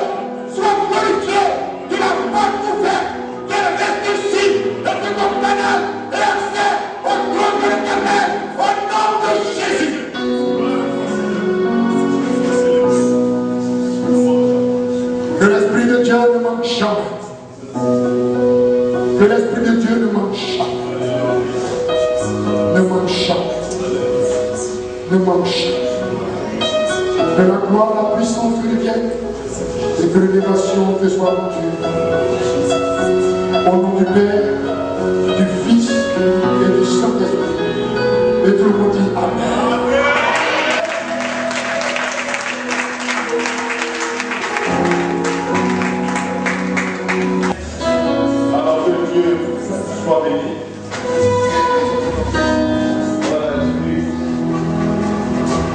sois glorifié de la porte ouverte, qu'elle reste ici, et que ton canal ait accès au trône de l'éternel, au nom de Jésus. Que l'Esprit de Dieu ne manque jamais. Que l'Esprit de Dieu ne manque jamais. Ne manque jamais. Ne manque jamais. Que la gloire, la puissance te revienne et que l'élévation te soit rendue. Au nom du Père, du Fils et du Saint-Esprit. Et tout le monde dit Amen. Alors que Dieu soit béni.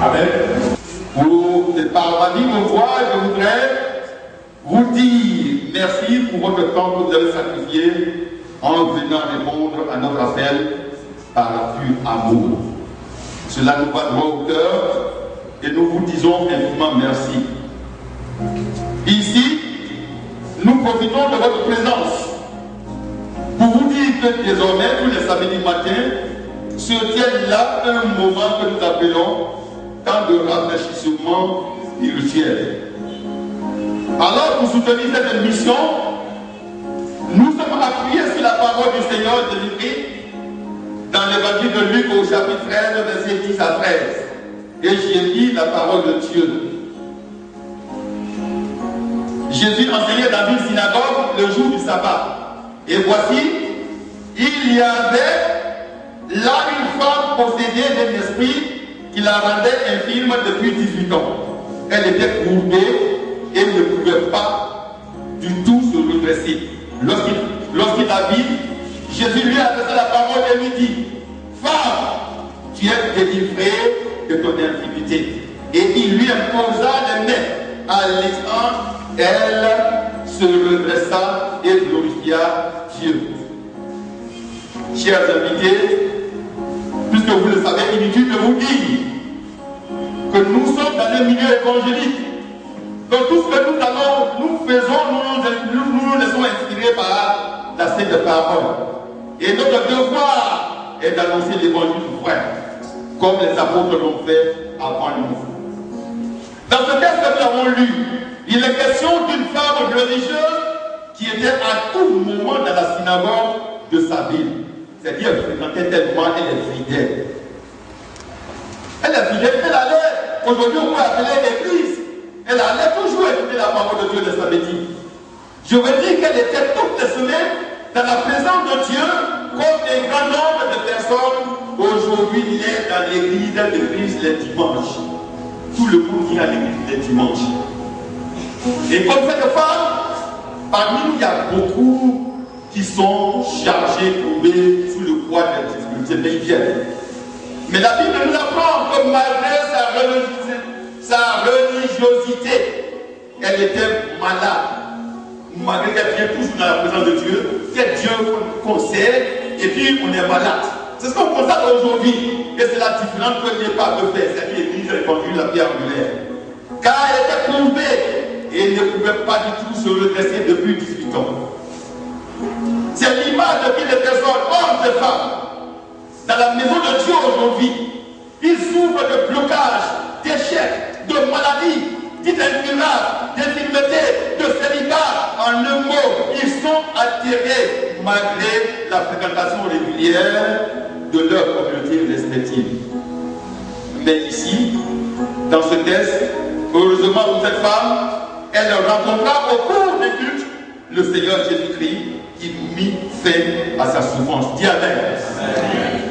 Amen. Par ma libre voix, je voudrais vous dire merci pour votre temps que vous avez sacrifié en venant répondre à notre appel par pur amour. Cela nous va droit au cœur et nous vous disons infiniment merci. Ici, nous profitons de votre présence pour vous dire que désormais, tous les samedis matins, se tienne là un moment que nous appelons temps de rafraîchissement spirituel. Alors, pour soutenir cette mission, nous sommes appuyés sur la parole du Seigneur délivrée dans l'évangile de Luc au chapitre 13, versets 10 à 13. Et j'ai lu la parole de Dieu. Jésus enseignait dans une synagogue le jour du sabbat. Et voici, il y avait là une femme possédée d'un esprit qui la rendait infirme depuis 18 ans. Elle était courbée et ne pouvait pas du tout se redresser. Lorsqu'il la vit, Jésus lui a adressé la parole et lui dit: Femme, tu es délivrée de ton infirmité. Et il lui imposa les mains. À l'instant, elle se redressa et glorifia Dieu. Chers invités, puisque vous le savez, inutile de vous dire que nous sommes dans le milieu évangélique. Donc tout ce que nous faisons, nous nous laissons inspirer par la sainte parole. Et notre devoir est d'annoncer l'évangile vrai, comme les apôtres l'ont fait avant nous. Dans ce texte que nous avons lu, il est question d'une femme religieuse qui était à tout moment dans la synagogue de sa ville. C'est-à-dire qu'elle fréquentait tellement, elle est fidèle. Elle est fidèle, elle allait, aujourd'hui on peut appeler l'église. Elle allait toujours écouter la parole de Dieu le samedi. Je veux dire qu'elle était toutes les semaines dans la présence de Dieu, comme un grand nombre de personnes aujourd'hui naissent dans l'église de Christ les dimanches. Tout le monde vient à l'église les dimanches. Et comme cette femme, parmi nous, il y a beaucoup qui sont chargés, courbés sous le poids des difficultés, mais ils viennent. Mais la Bible nous apprend que malgré sa religiosité, elle était malade. Malgré qu'elle vient toujours dans la présence de Dieu, que Dieu conseille, et puis on est malade. C'est ce qu'on constate aujourd'hui. Et c'est la différence que Dieu pas de faire. C'est l'église a conduit la pierre angulaire. Car elle était courbée et ne pouvait pas du tout se redresser depuis 18 ans. C'est l'image de toutes les personnes, hommes et femmes, dans la maison de Dieu aujourd'hui. Ils souffrent de blocages, d'échecs, de maladies, d'incurables, d'infirmités, de célibat. En un mot, ils sont attirés malgré la fréquentation régulière de leur communauté respective. Mais ici, dans ce texte, heureusement pour cette femme, elle rencontra au cours des cultes le Seigneur Jésus-Christ qui mit fin à sa souffrance. Dis Amen.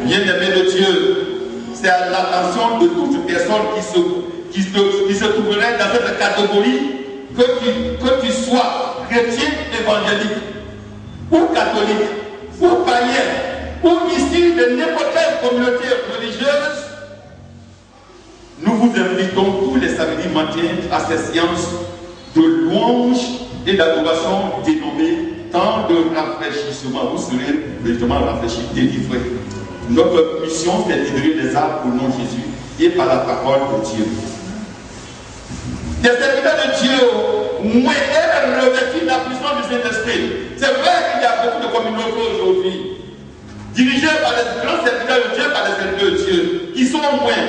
Bien-aimé de Dieu, c'est à l'attention de toute personne qui se trouverait dans cette catégorie que tu sois chrétien évangélique, ou catholique, ou païen, ou issu de n'importe quelle communauté religieuse. Nous vous invitons tous les samedis matins à ces séances de louange et d'adoration dénommées temps de rafraîchissement. Vous serez véritablement rafraîchis, délivrés. Notre mission, c'est de libérer les âmes au nom de Jésus et par la parole de Dieu. Des serviteurs de Dieu, moins elles revêtent la puissance du Saint-Esprit. C'est vrai qu'il y a beaucoup de communautés aujourd'hui, dirigées par les grands serviteurs de Dieu, par les serviteurs de Dieu, qui sont moins.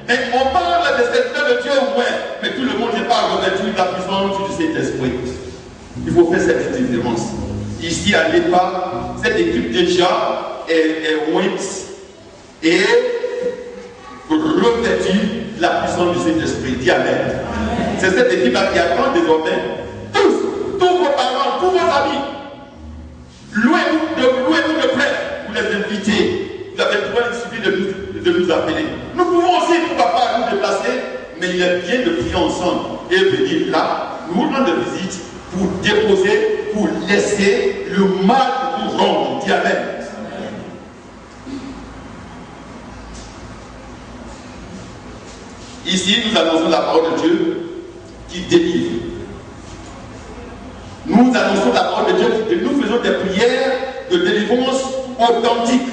Mais on parle des serviteurs de Dieu moins, mais tout le monde n'est pas revêtu de la puissance du Saint-Esprit. Il faut faire cette différence. Ici à l'EPA, cette équipe déjà est ointe et revêtue de la puissance du Saint-Esprit. Dis Amen. C'est cette équipe-là qui attend désormais tous vos parents, tous vos amis. Louez-nous de près pour les inviter. Vous avez le droit, il suffit de nous appeler. Nous pouvons aussi, pourquoi pas, nous déplacer, mais il est bien de prier ensemble et venir là, nous rendre visite pour déposer, pour laisser le mal pour rendre. Dis Amen. Ici, nous annonçons la parole de Dieu qui délivre. Nous annonçons la parole de Dieu et nous faisons des prières de délivrance authentiques.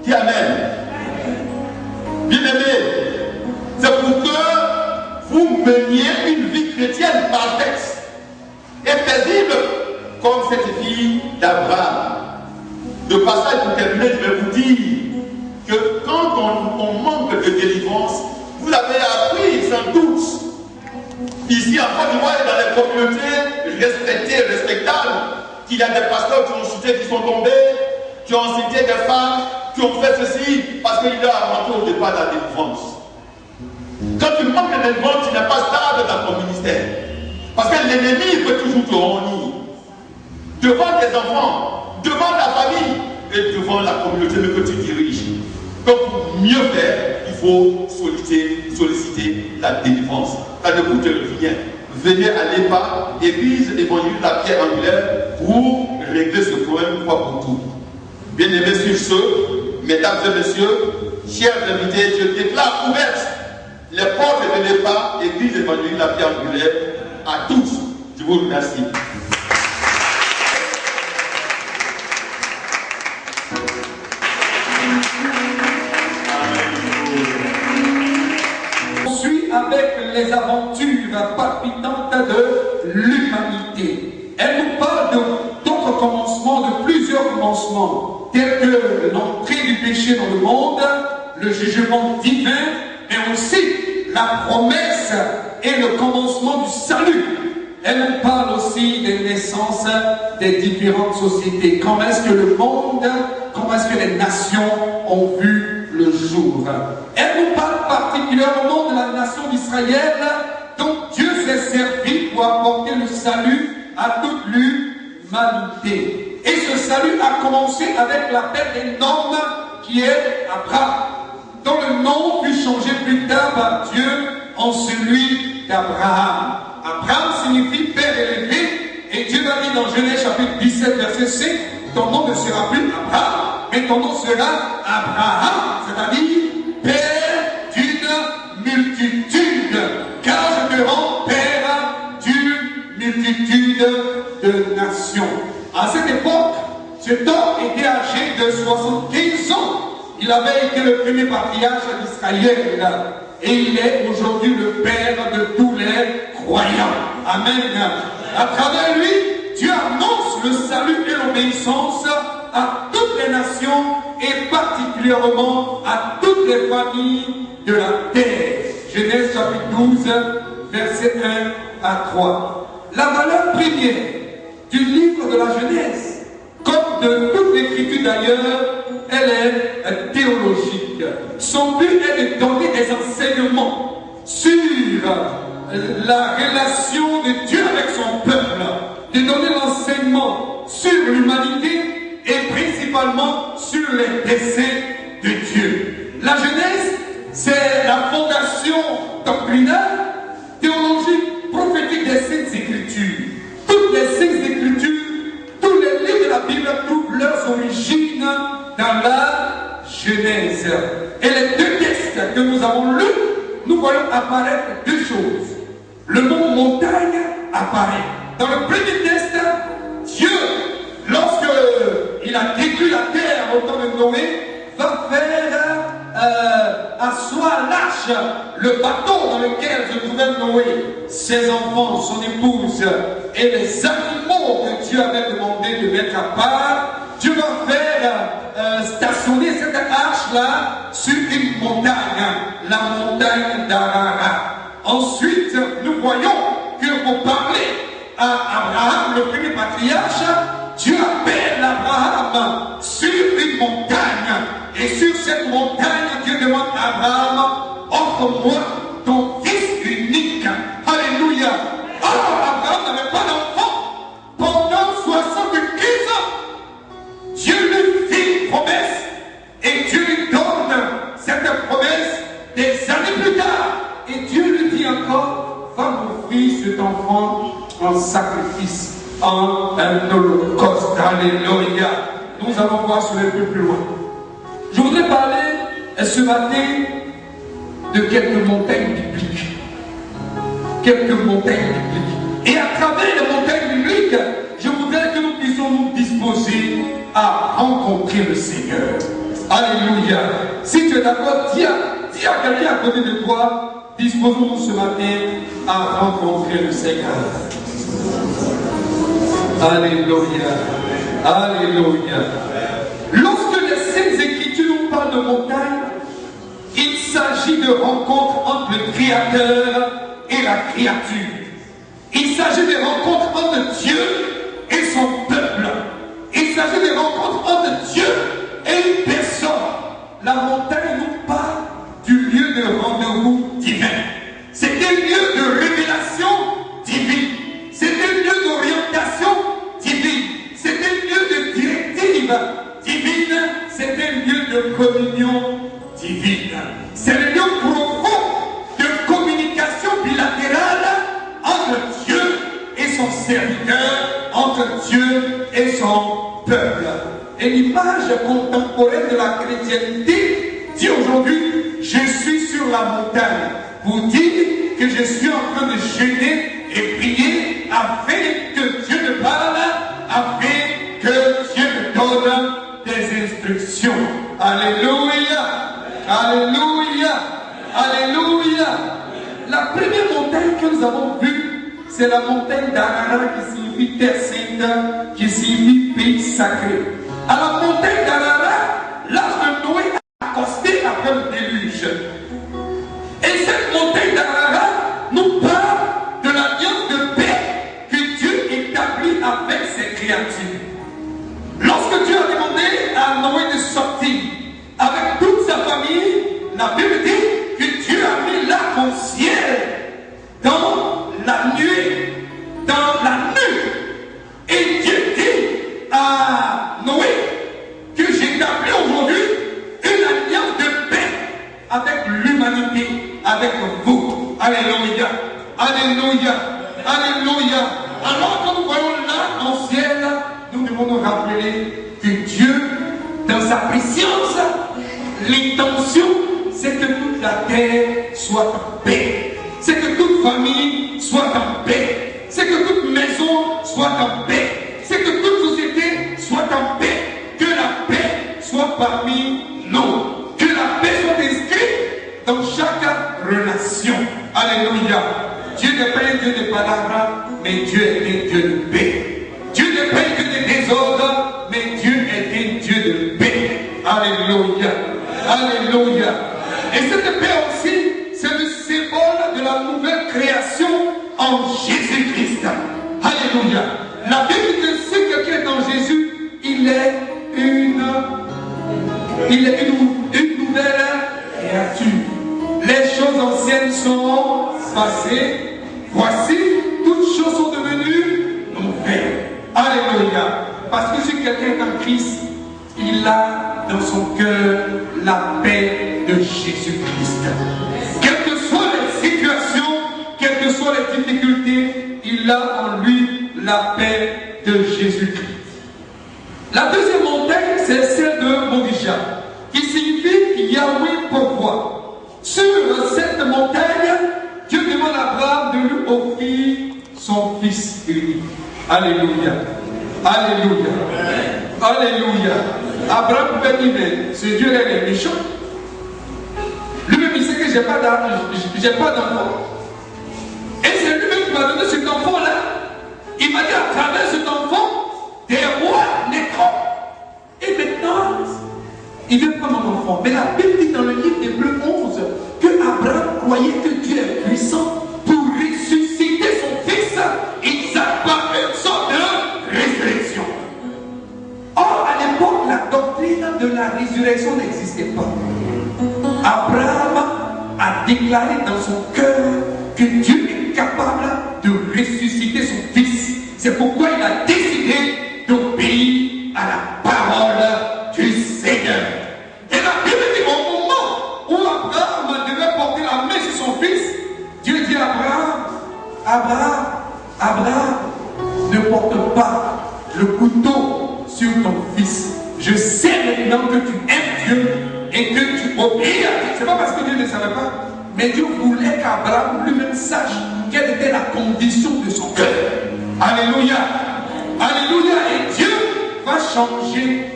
Dis Amen. Bien-aimés, c'est pour que vous meniez une vie chrétienne parfaite et paisible comme cette fille d'Abraham, de Ce passage, pour terminer, je vais vous dire que quand on manque de délivrance, vous avez appris sans doute, ici en Côte d'Ivoire et dans les communautés respectées et respectables, qu'il y a des pasteurs qui ont chuté, qui sont tombés, qui ont cité des femmes, qui ont fait ceci, parce qu'il leur a manqué au départ de la délivrance. Quand tu manques de délivrance, tu n'es pas stable dans ton ministère. Parce que l'ennemi peut toujours te honir. Devant tes enfants, devant ta famille et devant la communauté que tu diriges. Donc pour mieux faire, il faut solliciter la délivrance. Ça ne coûte rien. Venez à l'EPA, Église évangélique la pierre angulaire, pour régler ce problème une fois pour tout. Bien aimés sur ce, mesdames et messieurs, chers invités, je déclare ouvertes les portes de l'EPA, Église évangélique la pierre angulaire, à tous. Je vous remercie. Avec les aventures palpitantes de l'humanité. Elle nous parle d'autres commencements, de plusieurs commencements, tels que l'entrée du péché dans le monde, le jugement divin, mais aussi la promesse et le commencement du salut. Elle nous parle aussi des naissances des différentes sociétés. Comment est-ce que le monde, comment est-ce que les nations ont vu le jour. Elle nous parle particulièrement de la nation d'Israël, dont Dieu s'est servi pour apporter le salut à toute l'humanité. Et ce salut a commencé avec l'appel d'un homme qui est Abraham, dont le nom fut changé plus tard par Dieu en celui d'Abraham. Abraham signifie père élevé, et Dieu va dire dans Genèse chapitre 17 verset 5, ton nom ne sera plus Abraham, mais ton nom sera Abraham, c'est-à-dire père d'une multitude, car je te rends père d'une multitude de nations. À cette époque, cet homme était âgé de 75 ans. Il avait été le premier patriarche d'Israël et il est aujourd'hui le père de tous les croyants. Amen. À travers lui, Dieu annonce le salut et l'obéissance à toutes les nations et particulièrement à toutes les familles de la terre. Genèse chapitre 12, versets 1 à 3. La valeur première du livre de la Genèse, comme de toute l'écriture d'ailleurs, elle est théologique. Son but est de donner des enseignements sur la relation de Dieu avec son peuple, de donner l'enseignement sur l'humanité et principalement sur les desseins de Dieu. La Genèse, c'est la fondation doctrinale, théologique, prophétique des Saintes Écritures. Toutes les Saintes Écritures, tous les livres de la Bible trouvent leurs origines dans la Genèse. Et les deux textes que nous avons lus, nous voyons apparaître deux choses. Le mot montagne apparaît. Dans le premier texte, Dieu, lorsqu'il a détruit la terre au temps de Noé, va faire asseoir l'arche, le bateau dans lequel se trouvait Noé, ses enfants, son épouse et les animaux que Dieu avait demandé de mettre à part. Dieu va faire stationner cette arche-là sur une montagne, la montagne d'Ararat. Ensuite, nous voyons que pour parler à Abraham, le premier patriarche, Dieu appelle Abraham sur une montagne. Et sur cette montagne, Dieu demande à Abraham, offre-moi ton fils unique. Alléluia. Or, Abraham n'avait pas d'enfant pendant 75 ans. Dieu lui fit une promesse et Dieu lui donne cette promesse des années plus tard. Et Dieu lui dit encore, va m'offrir cet enfant en sacrifice, en un holocauste. Alléluia. Nous allons voir cela un peu plus loin. Je voudrais parler ce matin de quelques montagnes bibliques. Quelques montagnes bibliques. Et à travers les montagnes bibliques, je voudrais que nous puissions nous disposer à rencontrer le Seigneur. Alléluia. Si tu es d'accord, dis à quelqu'un à côté de toi, disposons-nous ce matin à rencontrer le Seigneur. Alléluia. Alléluia. s'agit de rencontres entre le Créateur et la créature. Il s'agit de rencontres entre Dieu et son peuple. Il s'agit de rencontres entre Dieu et une personne. La montagne nous parle du lieu de rendez-vous divin. C'est un lieu de révélation divine. C'est un lieu d'orientation divine. C'est un lieu de directive divine. C'est un lieu de communion divine. C'est le lieu profond de communication bilatérale entre Dieu et son serviteur, entre Dieu et son peuple. Et l'image contemporaine de la chrétienté dit aujourd'hui, je suis sur la montagne pour dire que je suis en train de jeûner et prier afin que Dieu me parle, afin que Dieu me donne des instructions. Alléluia, alléluia, alléluia. La première montagne que nous avons vue, c'est la montagne d'Ararat qui signifie terre sainte, qui signifie pays sacré. À la montagne d'Ararat, l'arche de Noé a accosté après le déluge. Et cette montagne d'Ararat nous parle de l'alliance de paix que Dieu établit avec ses créatures. Lorsque Dieu a demandé à Noé de sortir avec toute sa famille, la Bible dit que Dieu a mis l'arc-en-ciel dans la nuée, dans la nuit. Et Dieu dit à Noé que j'établis aujourd'hui une alliance de paix avec l'humanité, avec vous. Alléluia, alléluia, alléluia. Alors que nous voyons l'arc-en-ciel, nous devons nous rappeler que Dieu, dans sa préscience, l'intention, c'est que toute la terre soit en paix. C'est que toute famille soit en paix. C'est que toute maison soit en paix. C'est que toute société soit en paix. Que la paix soit parmi nous. Que la paix soit inscrite dans chaque relation. Alléluia. Dieu n'est pas un Dieu de palavres, mais Dieu est un Dieu de paix. Dieu n'est pas un Dieu de désordre, mais Dieu est un Dieu de paix. Alléluia. Alléluia. Et cette paix aussi, c'est le symbole de la nouvelle création en Jésus-Christ. Alléluia. La Bible dit que si quelqu'un est en Jésus, il est une nouvelle créature. Les choses anciennes sont passées. Voici, toutes choses sont devenues nouvelles. Alléluia. Parce que si quelqu'un est en Christ, il a dans son cœur la paix de Jésus-Christ. Quelles que soient les situations, quelles que soient les difficultés, il a en lui la paix de Jésus-Christ. La deuxième montagne, c'est celle de Morisha, qui signifie Yahweh pourvoit. Sur cette montagne, Dieu demande à Abraham de lui offrir son fils unique. Alléluia. Alléluia. Alléluia. Abraham pouvait dire, mais ce Dieu-là est méchant. Lui-même, il sait que je n'ai pas d'enfant. Et c'est lui-même qui m'a donné cet enfant-là. Il m'a dit, à travers cet enfant, des rois naîtront. Et maintenant, il veut prendre mon enfant. Mais la Bible dit dans le livre d'Hébreux 11 que Abraham croyait que Dieu est puissant pour ressusciter son fils Isaac par une sorte de résurrection. Or, à l'époque, la doctrine de la résurrection n'existait pas. Abraham a déclaré dans son cœur que Dieu est capable de ressusciter son fils. C'est pourquoi il a décidé d'obéir à la parole du Seigneur. Et la Bible dit au moment où Abraham devait porter la main sur son fils, Dieu dit à Abraham, Abraham, ne porte pas le couteau sur ton fils. Je sais maintenant que tu aimes Dieu et que tu obéis à Dieu. Ce n'est pas parce que Dieu ne savait pas, mais Dieu voulait qu'Abraham lui-même sache quelle était la condition de son cœur. Alléluia. Alléluia. Et Dieu va changer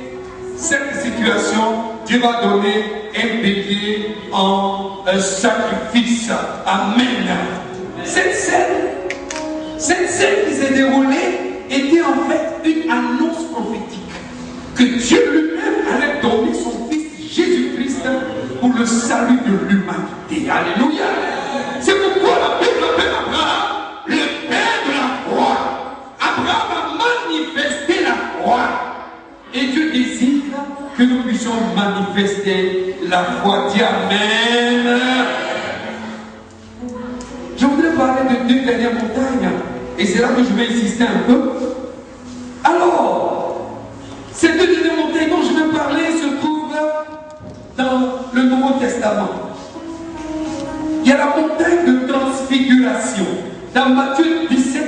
cette situation. Dieu va donner un bélier en un sacrifice. Amen. Cette scène qui s'est déroulée était en fait une annonce prophétique que Dieu lui-même allait donner son fils Jésus-Christ pour le salut de l'humanité. Alléluia. C'est pourquoi la Bible appelle Abraham le père de la foi. Abraham a manifesté la foi. Et Dieu désire que nous puissions manifester la foi. Dis Amen. Je voudrais parler de 2 dernières montagnes. Et c'est là que je vais insister un peu. Alors, ces 2 dernières montagnes dont je vais parler se trouvent dans le Nouveau Testament. Il y a la montagne de transfiguration. Dans Matthieu 17,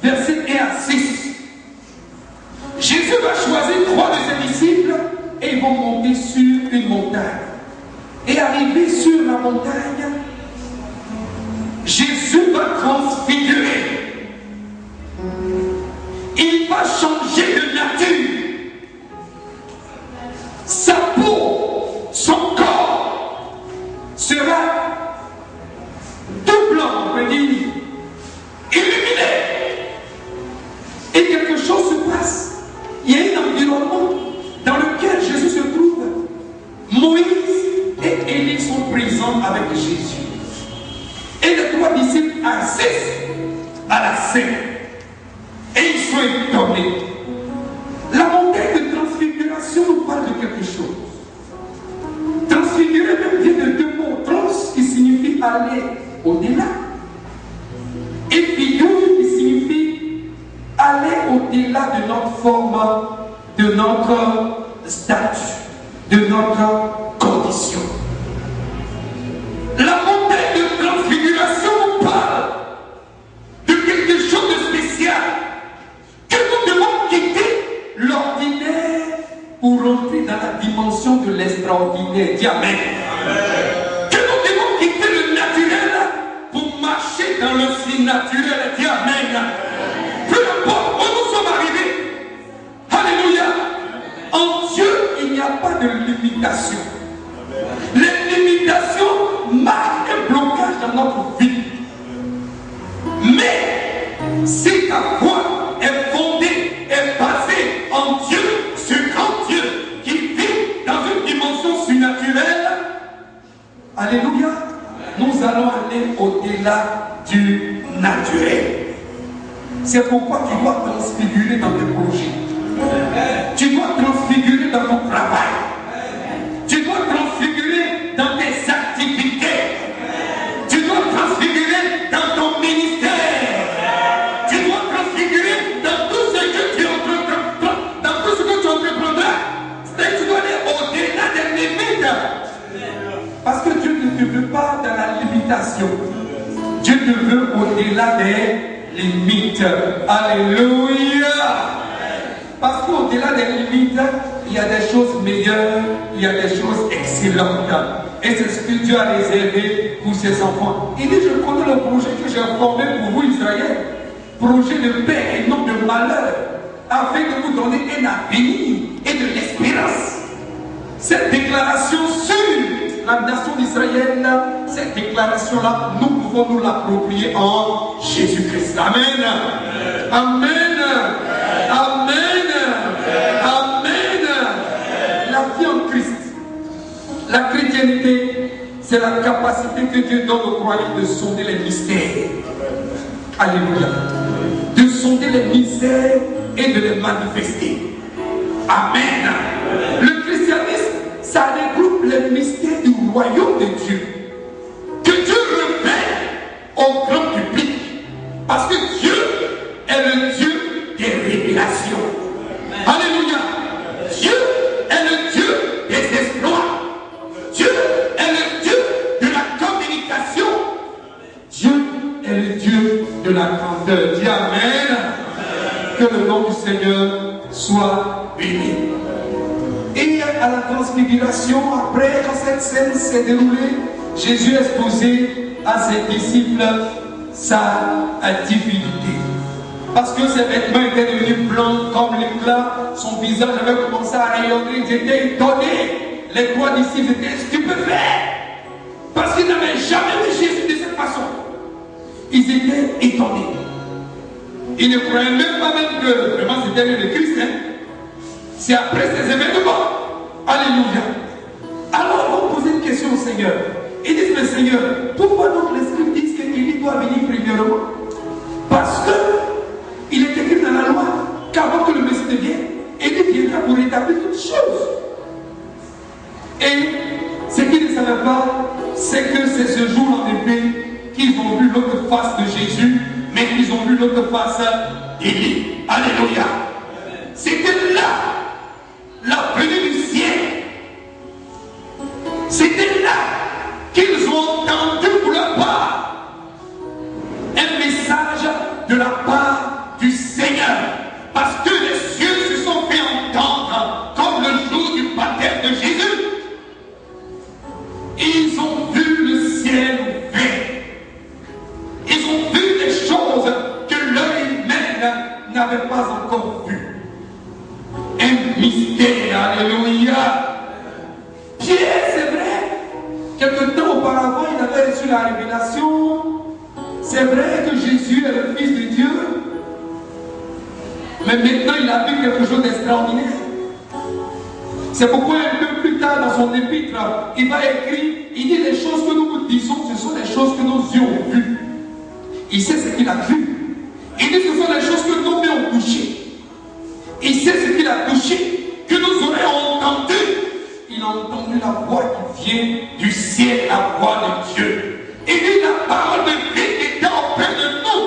versets 1 à 6. Jésus va choisir 3 de ses disciples et ils vont monter sur une montagne. Et arrivé sur la montagne, Jésus va transfigurer. Il va changer de nature. Sa peau, son corps sera tout blanc, on peut dire, illuminé. Et quelque chose se passe. Il y a un environnement dans lequel Jésus se trouve. Moïse et Élie sont présents avec Jésus. Et les 3 disciples assistent à la scène. Et ils sont étonnés. La montagne de transfiguration nous parle de quelque chose. Transfigurer même vient de 2 mots. Trans qui signifie aller au-delà. Et figure qui signifie aller au-delà de notre forme, de notre statut, de notre condition. La montagne de transfiguration nous parle de quelque chose de spécial, que nous devons quitter l'ordinaire pour rentrer dans la dimension de l'extraordinaire. Dis Amen. Que nous devons quitter le naturel pour marcher dans le surnaturel. Dis Amen. Peu importe où nous sommes arrivés. Alléluia. En Dieu, il n'y a pas de limitation. Les limitations marquent un blocage dans notre vie. Mais si ta foi est fondée, est basée en Dieu, ce grand Dieu qui vit dans une dimension surnaturelle, alléluia, nous allons aller au-delà du naturel. C'est pourquoi tu dois transfigurer dans tes projets. Tu dois transfigurer dans ton travail. Tu dois transfigurer dans tes activités. Tu dois transfigurer dans ton ministère. Tu dois transfigurer dans tout ce que tu entreprendras. Dans tout ce que tu entreprendras. C'est-à-dire que tu dois aller au-delà des limites. Parce que Dieu ne te veut pas dans la limitation. Dieu te veut au-delà des limites. Alléluia. Parce qu'au-delà des limites, il y a des choses meilleures, il y a des choses excellentes. Et c'est ce que Dieu a réservé pour ses enfants. Il dit, je connais le projet que j'ai formé pour vous, Israël. Projet de paix et non de malheur, afin de vous donner un avenir et de l'espérance. Cette déclaration sur la nation d'Israël, cette déclaration-là, nous pouvons nous l'approprier en Jésus-Christ. Amen. Amen. Amen. Amen. La vie en Christ, la chrétienté, c'est la capacité que Dieu donne aux croyants de sonder les mystères. Alléluia. De sonder les mystères et de les manifester. Amen. Le christianisme, ça regroupe les mystères du royaume de Dieu. Que Dieu révèle au grand public. Parce que Dieu est le Dieu des révélations. Alléluia. Dieu est le Dieu des exploits. Dieu est le Dieu de la communication. Dieu est le Dieu de la grandeur. Dis Amen. Que le nom du Seigneur soit béni. Et à la transfiguration, après, quand cette scène s'est déroulée, Jésus a exposé à ses disciples sa divinité. Parce que ses vêtements étaient devenus blancs comme l'éclat, son visage avait commencé à rayonner, ils étaient étonnés. Les 3 disciples étaient stupéfaits. Parce qu'ils n'avaient jamais vu Jésus de cette façon. Ils étaient étonnés. Ils ne croyaient même pas même que vraiment c'était le Christ. Hein? C'est après ces événements. Alléluia. Alors on va poser une question le Seigneur, pourquoi donc les Écritures disent qu'Élie doit venir premièrement? Parce qu'il est écrit dans la loi qu'avant que le Messie ne vienne, Élie viendra pour rétablir toutes choses. Et ce qu'ils ne savaient pas, c'est que c'est ce jour en effet qu'ils ont vu l'autre face de Jésus, mais qu'ils ont vu l'autre face d'Élie. Alléluia. C'était là la venue du ciel. C'était là qu'ils ont entendu pour leur part un message de la part du Seigneur. Parce que les cieux se sont fait entendre comme le jour du baptême de Jésus. Ils ont vu le ciel ouvert. Ils ont vu des choses que l'œil humain n'avait pas encore vues. Un mystère, alléluia. Pierre, c'est vrai, quelque temps auparavant, il avait reçu la révélation. C'est vrai que Jésus est le Fils de Dieu. Mais maintenant, il a vu quelque chose d'extraordinaire. C'est pourquoi un peu plus tard dans son épître, il va écrire, il dit les choses que nous vous disons, ce sont les choses que nos yeux ont vues. Il sait ce qu'il a vu. Il dit ce sont les choses que nos mains ont touchées. Il sait ce qu'il a touché, que nos oreilles ont entendu. Il a entendu la voix qui vient du ciel, la voix de Dieu. Il dit la parole de vie qui était auprès de nous.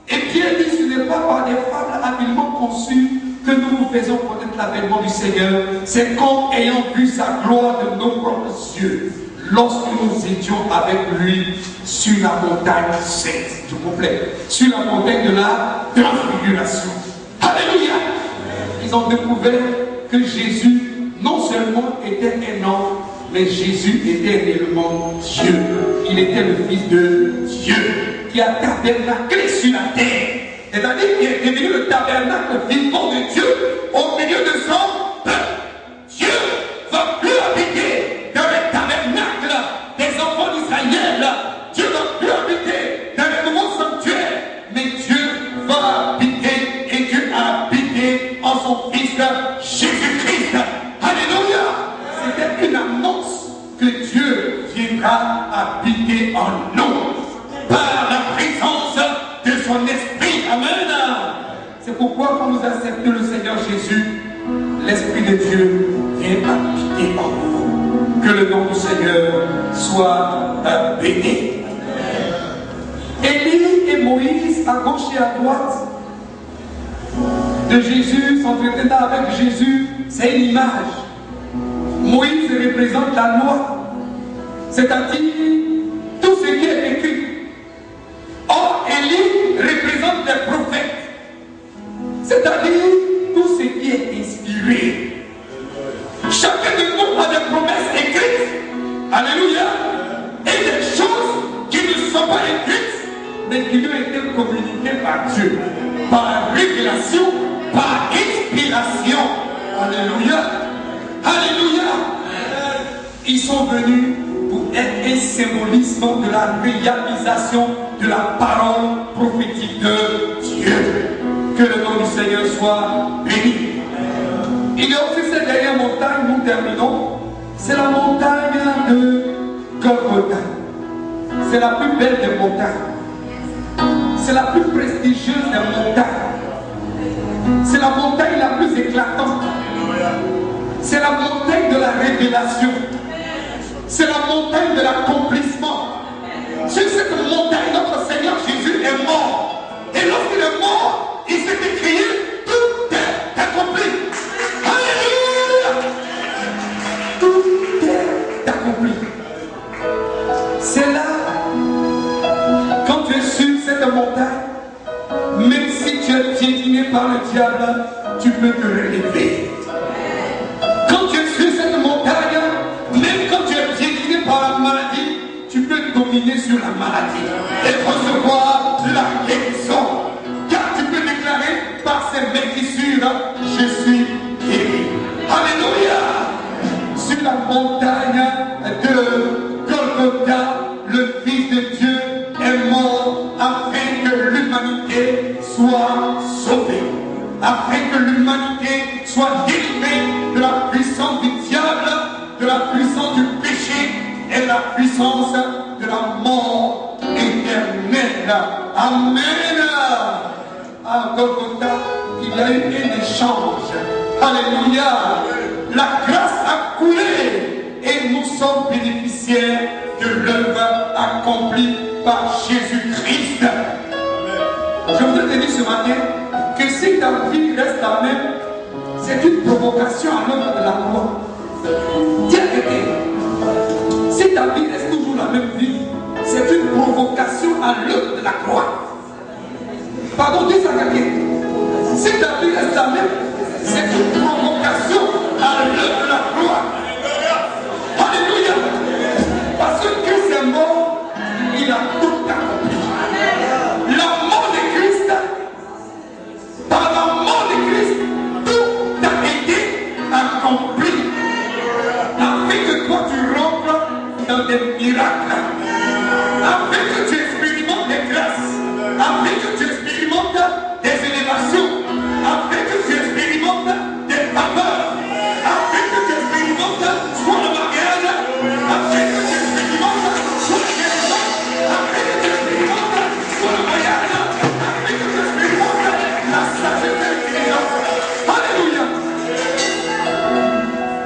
Et Pierre dit ce n'est pas par des fables habilement conçues que nous nous faisons connaître l'avènement du Seigneur. C'est qu'en ayant vu sa gloire de nos propres yeux, lorsque nous étions avec lui sur la montagne sainte, s'il vous plaît, sur la montagne de la transfiguration. Alléluia! Ils ont découvert que Jésus non seulement était un homme, mais Jésus était réellement Dieu. Il était le Fils de Dieu qui a tabernaclé sur la terre. C'est-à-dire qu'il est devenu le tabernacle vivant de Dieu au milieu de son peuple. Dieu ne va plus habiter dans le tabernacle des enfants d'Israël. Dieu ne va plus habiter dans les nouveaux sanctuaires. Mais Dieu va habiter et Dieu a habité en son Fils Jésus-Christ. Alléluia! C'était une annonce que Dieu viendra habiter en nous par la présence de son esprit. Amen. C'est pourquoi quand nous acceptons le Seigneur Jésus, l'Esprit de Dieu vient habiter en nous. Que le nom du Seigneur soit béni. Élie et Moïse à gauche et à droite de Jésus, s'entretenant avec Jésus, c'est une image. Moïse représente la loi, c'est-à-dire tout ce qui est écrit. Or, Élie représente les prophètes, c'est-à-dire tout ce qui est inspiré. Chacun de nous a des promesses écrites. Alléluia. Et des choses qui ne sont pas écrites, mais qui lui ont été communiquées par Dieu, par révélation, par inspiration. Alléluia. Alléluia. Ils sont venus pour être un symbolisme de la réalisation de la parole prophétique de Dieu. Que le nom du Seigneur soit béni. Il y a aussi cette dernière montagne, nous terminons. C'est la montagne de Golgotha. C'est la plus belle des montagnes. C'est la plus prestigieuse des montagnes. C'est la montagne la plus éclatante. C'est la montagne de la révélation. C'est la montagne de l'accomplissement. Sur cette montagne, notre Seigneur Jésus est mort. Et lorsqu'il est mort, il s'est écrié, tout est accompli. Alléluia! Tout est accompli. C'est là, quand tu es sur cette montagne, même si tu es piétiné par le diable, tu peux te relever. Quand tu es sur cette montagne, même quand tu es piétiné par la maladie, tu peux dominer sur la maladie et recevoir la guérison. Car tu peux déclarer par ces maîtrisures, je suis guéri. Alléluia. Sur la montagne de Golgotha, le Fils de Dieu est mort afin que l'humanité soit sauvée, afin que l'humanité soit délivrée de la puissance du diable, de la puissance du péché et de la puissance de la mort éternelle. Amen. À Golgotha, il y a eu un échange. Alléluia. La grâce a coulé et nous sommes bénéficiaires de l'œuvre accomplie par Jésus-Christ. Je voudrais te dire ce matin que si ta vie reste la même, c'est une provocation à l'œuvre de la croix. Tiens, si ta vie reste toujours la même vie, c'est une provocation à l'œuvre de la croix. Pardon, dis ça à quelqu'un. Si ta vie reste la même, c'est une provocation à l'œuvre de la croix. Alléluia. Parce que Christ est mort, il a tout accompli. La mort de Christ, par la mort de Christ, tout a été accompli. Afin que toi tu rentres dans des miracles. Afin que tu expérimentes des grâces. Afin que tu expérimentes des élévations. Afin que tu expérimentes des faveurs. Afin que tu expérimentes soit le mariage. Afin que tu expérimentes soit la guérison. Afin que tu expérimentes soit le voyage. Afin que tu expérimentes la sagesse et l'intelligence. Alléluia.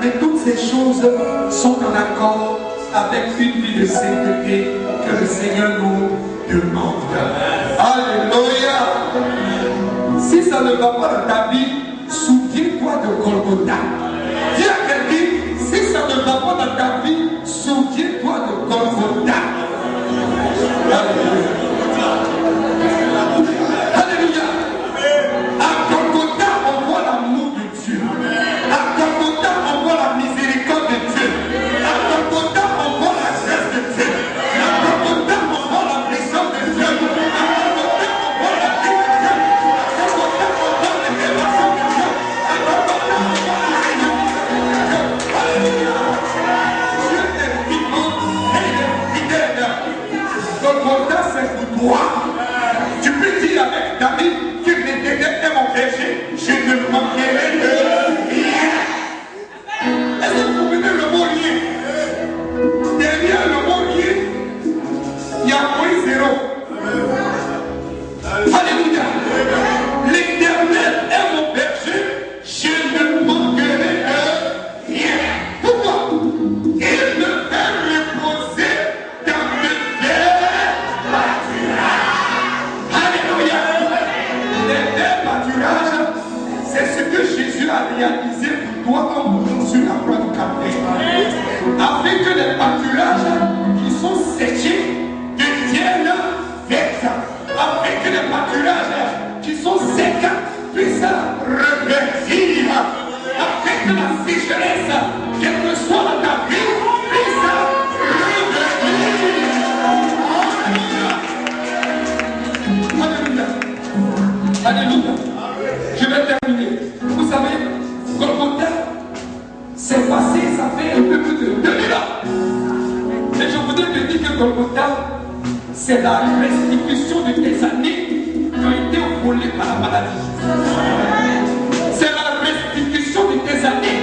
Mais toutes ces choses sont en accord avec une vie de sainteté que le Seigneur nous demande. Alléluia. Si ça ne va pas dans ta vie, souviens-toi de Golgotha. Dis à quelqu'un, si ça ne va pas dans ta vie, souviens-toi de Golgotha. Alléluia. Alléluia. À Golgotha, on voit l'amour de Dieu. À Golgotha, on voit la miséricorde de Dieu. À Golgotha, on voit la grâce de Dieu. À Golgotha, on voit la puissance de Dieu. À Golgotha, on voit la vie de Dieu. À Golgotha, on voit l'élévation de Dieu. À Golgotha, on voit la réunion de Dieu. Alléluia. Dieu est vivant et il est fidèle. Golgotha, c'est pour toi. Tu peux dire avec David que l'Éternel est mon berger, je ne manquerai de rien. Est-ce que vous comprenez le mot rien? Derrière le mot rien, il y a moins zéro. Alléluia. L'Éternel est mon berger, je ne manquerai de rien. Pourquoi? Il me fait reposer dans le verts pâturages. Alléluia. Les verts pâturages, c'est ce que Jésus a réalisé pour toi en mourant sur la croix du Calvaire. Afin que les pâturages qui sont séchés deviennent verts. Afin que les pâturages qui sont secs puissent reverdir. Afin que la sécheresse, quelle que soit dans ta vie, puisse reverdir. Alléluia. Alléluia. Je vais terminer. Vous savez, Golgotha, c'est passé, ça fait un peu plus de 2000 ans. Et je voudrais te dire que Golgotha, c'est la restitution de tes années qui ont été volées par la maladie. C'est la restitution de tes années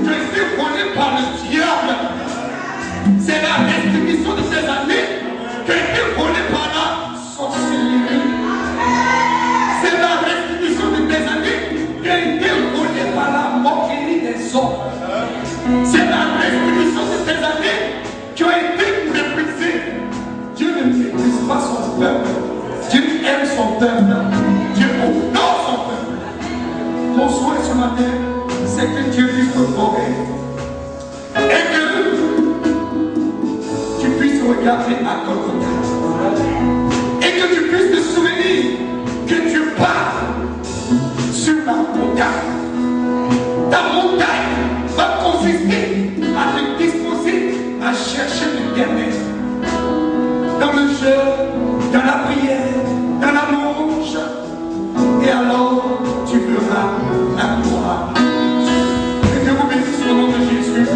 qui ont été volées par le diable. C'est la restitution de tes années qui ont été volées par la sorcellerie. C'est la restitution de tes années qui a été volée par la moquerie des hommes. C'est la restitution de tes années qui ont été méprisées. Dieu ne méprise pas son peuple. Dieu aime son peuple. Dieu honore son peuple. Mon souhait ce matin, c'est que Dieu puisse te honorer. Et que tu puisses regarder à Golgotha. Et que tu puisses te souvenir que tu pars sur la montagne. Ta montagne va consister à te disposer à chercher l'Éternel. Dans le jeûne, dans la prière, dans la louange. Et alors, tu verras la gloire. Que Dieu vous bénisse au nom de Jésus.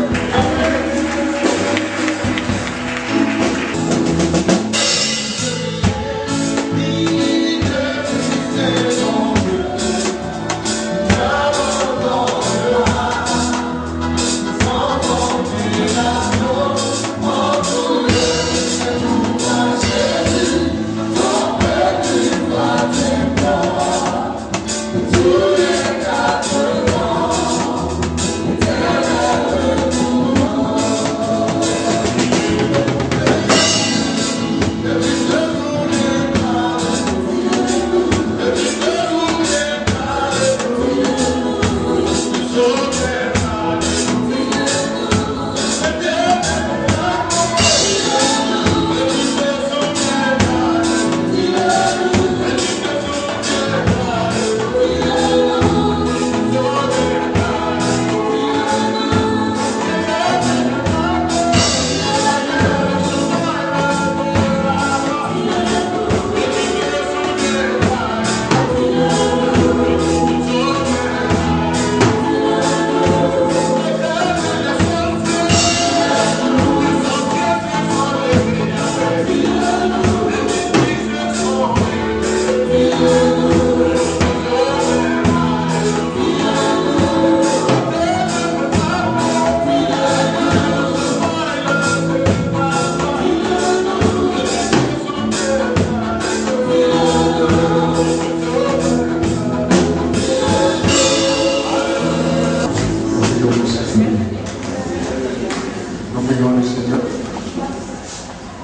Oh,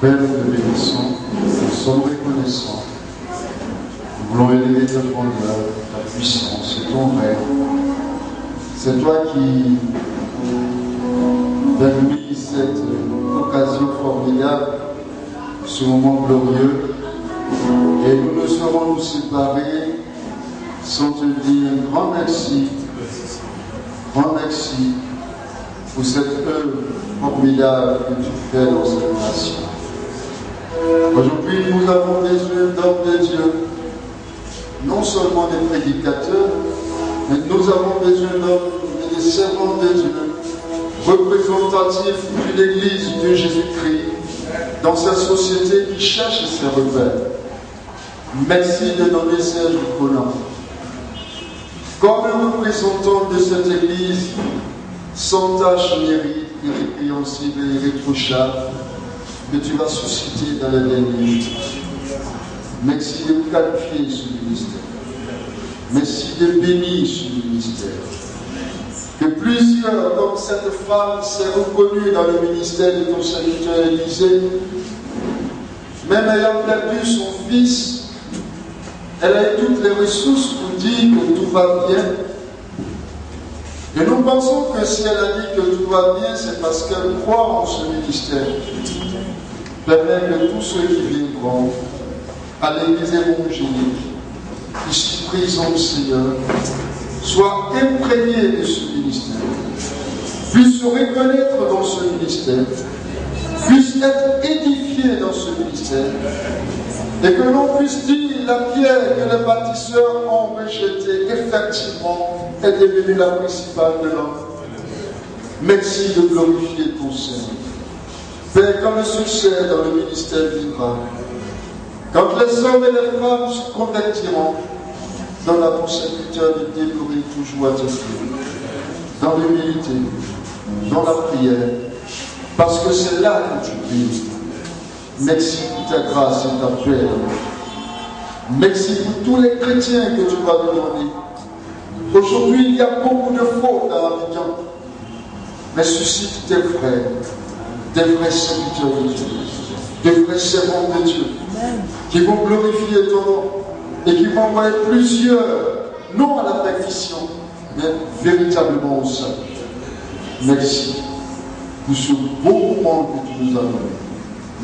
Père, nous te bénissons, nous sommes reconnaissants. Nous voulons élever ta grandeur, ta puissance, c'est ton règne. C'est toi qui permis cette occasion formidable, ce moment glorieux. Et nous ne serons nous séparer sans te dire un grand merci pour cette œuvre formidable que tu fais dans cette nation. Aujourd'hui, nous avons besoin d'hommes de Dieu, non seulement des prédicateurs, mais nous avons besoin d'hommes et des servants de Dieu, représentatifs de l'Église de Jésus-Christ, dans cette société qui cherche ses repères. Merci de donner Serge Collant. Comme le représentant de cette Église, sans tâche mérite, irrépréhensible et irréprochable, que tu vas susciter dans les derniers jours. Merci de qualifier ce ministère. Merci de bénir ce ministère. Que plusieurs, comme cette femme s'est reconnue dans le ministère de ton serviteur Élisée, même ayant perdu son fils, elle a eu toutes les ressources pour dire que tout va bien. Et nous pensons que si elle a dit que tout va bien, c'est parce qu'elle croit en ce ministère. Permet que tous ceux qui viendront à l'église évangélique, ici présents au Seigneur, soient imprégnés de ce ministère, puissent se reconnaître dans ce ministère, puissent être édifiés dans ce ministère, et que l'on puisse dire la pierre que les bâtisseurs ont rejetée, effectivement, est devenue la principale de l'homme. Merci de glorifier ton Seigneur. Père, quand le succès dans le ministère viendra, quand les hommes et les femmes se convertiront, dans la consécuteur de délivrer toujours à Dieu, dans l'humilité, dans la prière, parce que c'est là que tu vis. Merci pour ta grâce et ta paix. Merci pour tous les chrétiens que tu vas demander. Aujourd'hui, il y a beaucoup de fautes dans Abidjan, mais suscite tes frères, des vrais serviteurs de Dieu, des vrais servants de Dieu, qui vont glorifier ton nom et qui vont envoyer plusieurs, non à la perdition, mais véritablement au salut. Merci pour ce beau moment que tu nous as donné.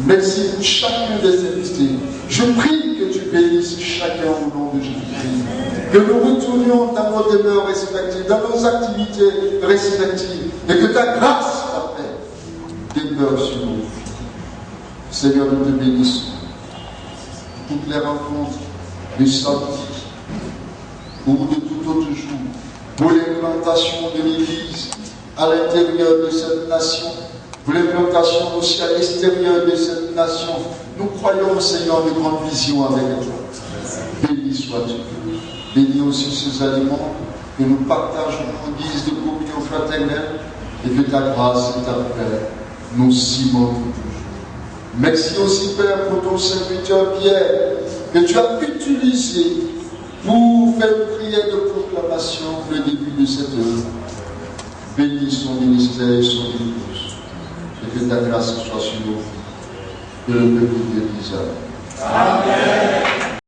Merci pour chacun des invités. Je prie que tu bénisses chacun au nom de Jésus-Christ. Que nous retournions dans nos demeures respectives, dans nos activités respectives, et que ta grâce, ta paix, demeure sur nous. Seigneur, nous te bénissons. Toutes les rencontres du samedi ou de tout autre jour, pour l'implantation de l'Église à l'intérieur de cette nation, pour l'implantation aussi à l'extérieur de cette nation, nous croyons, Seigneur, de grandes visions avec toi. Béni sois-tu. Bénis aussi ces aliments que nous partageons en guise de communion fraternelle et que ta grâce et ta paix nous cimentent toujours. Merci aussi, Père, pour ton serviteur Pierre, que tu as utilisé pour faire une prière de proclamation pour le début de cette œuvre. Bénis son ministère et son épouse, et que ta grâce soit sur nous, que le peuple de Dieu dise Amen.